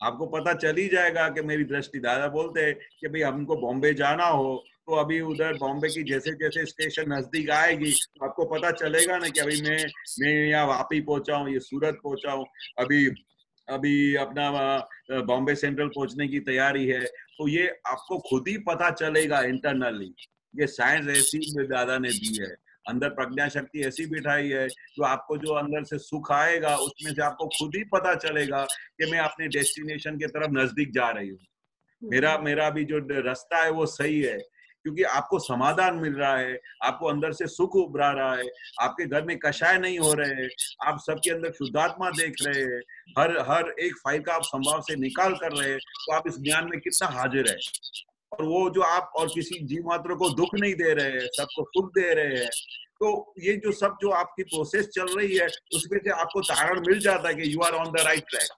आपको पता चल ही जाएगा कि मेरी दृष्टि, दादा बोलते हैं कि भाई हमको बॉम्बे जाना हो तो अभी उधर बॉम्बे की जैसे जैसे स्टेशन नजदीक आएगी तो आपको पता चलेगा ना कि अभी मैं यहाँ वापी पहुंचा हूँ, ये सूरत पहुंचा हूँ, अभी अपना बॉम्बे सेंट्रल पहुंचने की तैयारी है। तो ये आपको खुद ही पता चलेगा इंटरनली। ये साइंस ऐसी दादा ने दी है, अंदर प्रज्ञा शक्ति ऐसी बिठाई है जो आपको जो अंदर से सुख आएगा उसमें से आपको खुद ही पता चलेगा कि मैं अपने डेस्टिनेशन की तरफ नजदीक जा रही हूँ। मेरा भी जो रास्ता है वो सही है, क्योंकि आपको समाधान मिल रहा है, आपको अंदर से सुख उभरा रहा है, आपके घर में कषाय नहीं हो रहे हैं, आप सबके अंदर शुद्धात्मा देख रहे हैं, हर एक फाइल का आप संभाव से निकाल कर रहे हैं। तो आप इस ज्ञान में कितना हाजिर है, और वो जो आप और किसी जीव मात्र को दुख नहीं दे रहे हैं, सबको सुख दे रहे हैं। तो ये जो सब जो आपकी प्रोसेस चल रही है उसमें से आपको तारण मिल जाता है कि you are on the right track.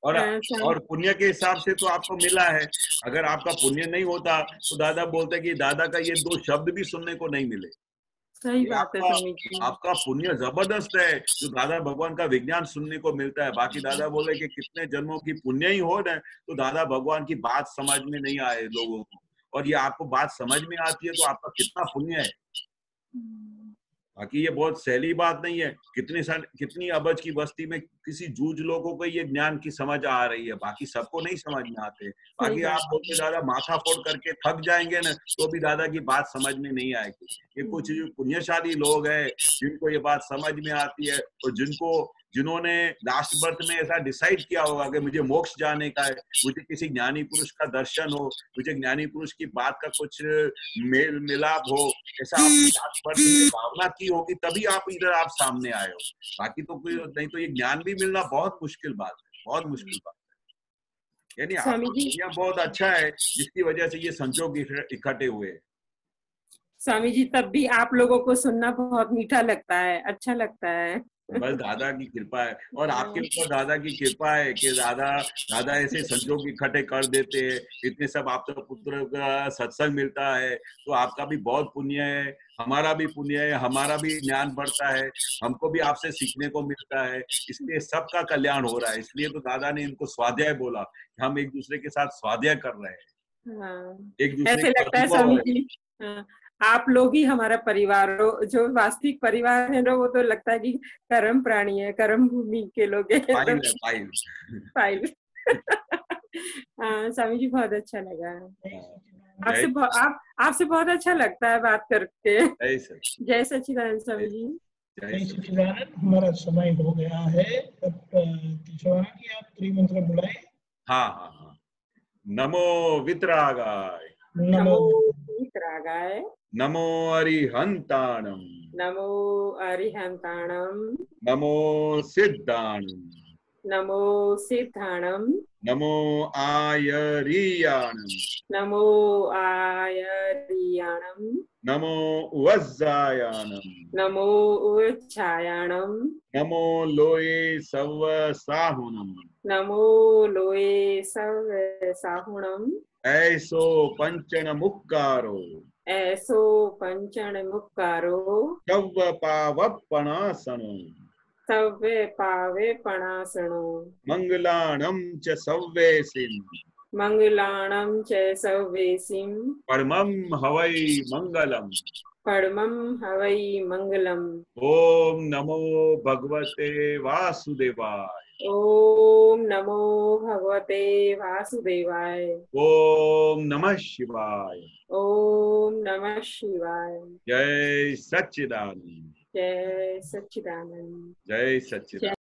और पुण्य के हिसाब से तो आपको मिला है। अगर आपका पुण्य नहीं होता तो दादा बोलते हैं कि दादा का ये 2 शब्द भी सुनने को नहीं मिले। सही बात है। आपका पुण्य जबरदस्त है जो दादा भगवान का विज्ञान सुनने को मिलता है। बाकी दादा बोले कि कितने जन्मों की पुण्य ही हो ना, तो दादा भगवान की बात समझ में नहीं आए लोगों को, और ये आपको बात समझ में आती है तो आपका कितना पुण्य है। बाकी ये बहुत सहली बात नहीं है। कितनी अबज की बस्ती में किसी जूझ लोगों को ये ज्ञान की समझ आ रही है, बाकी सबको नहीं समझ में आते। बाकी आप बोलते दादा माथा फोड़ करके थक जाएंगे ना, तो भी दादा की बात समझ में नहीं आएगी। ये कुछ जो पुण्यशाली लोग हैं जिनको ये बात समझ में आती है, और जिन्होंने लास्ट बर्थ में ऐसा डिसाइड किया होगा कि मुझे मोक्ष जाने का है, मुझे किसी ज्ञानी पुरुष का दर्शन हो, मुझे ज्ञानी पुरुष की बात का कुछ मेल मिलाप हो, ऐसा आपने लास्ट बर्थ में भावना की होगी, तभी आप इधर आप सामने आए हो। बाकी तो कोई नहीं, तो ये ज्ञान भी मिलना बहुत मुश्किल बात है, बहुत मुश्किल बात है। यानी आपका दुनिया बहुत अच्छा है जिसकी वजह से ये संजोग इकट्ठे हुए। स्वामी जी, तब भी आप लोगों को सुनना बहुत मीठा लगता है, अच्छा लगता है। बस दादा की कृपा है, और आपके ऊपर दादा की कृपा है कि दादा ऐसे संजोग इकट्ठे कर देते हैं। इतने सब आप तो पुत्र का सत्संग मिलता है, तो आपका भी बहुत पुण्य है, हमारा भी पुण्य है, हमारा भी ज्ञान बढ़ता है, हमको भी आपसे सीखने को मिलता है। इसलिए सबका कल्याण हो रहा है। इसलिए तो दादा ने इनको स्वाध्याय बोला, हम एक दूसरे के साथ स्वाध्याय कर रहे हैं। एक दूसरे ऐसे लगता है स्वामी जी, आप लोग ही हमारा परिवार हो। जो वास्तविक परिवार है ना, वो तो लगता है कि कर्म प्राणी है, कर्म भूमि के लोग हैं। फाइल। स्वामी जी, बहुत अच्छा लगा आपसे बहुत अच्छा लगता है बात करके। जय सच्चिदानंद स्वामी जी। जय सच्चिदानंद। हमारा समय हो गया है, की आप त्रिमंत्र बुलाए। हाँ। नमो वितरागाय, नमो वितरागाय, नमो अरिहंताणम, नमो अरिहंताणम, नमो सिद्धाणम, नमो सिद्धाणम नमो आयरियाणम नमो आयरियाणम नमो उवज्जायाणम नमो उच्चायाणम नमो लोये सव साहुणम नमो लोये सव साहुणम ऐसो पंचन मुक्कारो ऐसो पंचन मुक्कारो शव पावपणासनो सव्वे पावे पणासनो मंगलाणं च सव्वेसिं मंगलाणं च सव्वेसिं परमं हवै मंगलम् परमं हवै मंगलम् ओम नमो भगवते वासुदेवाय ओम नमो भगवते वासुदेवाय ओम नमः शिवाय ओम नमः शिवाय जय सच्चिदानंद जय सच्चिदानंद जय सच्चिदानंद।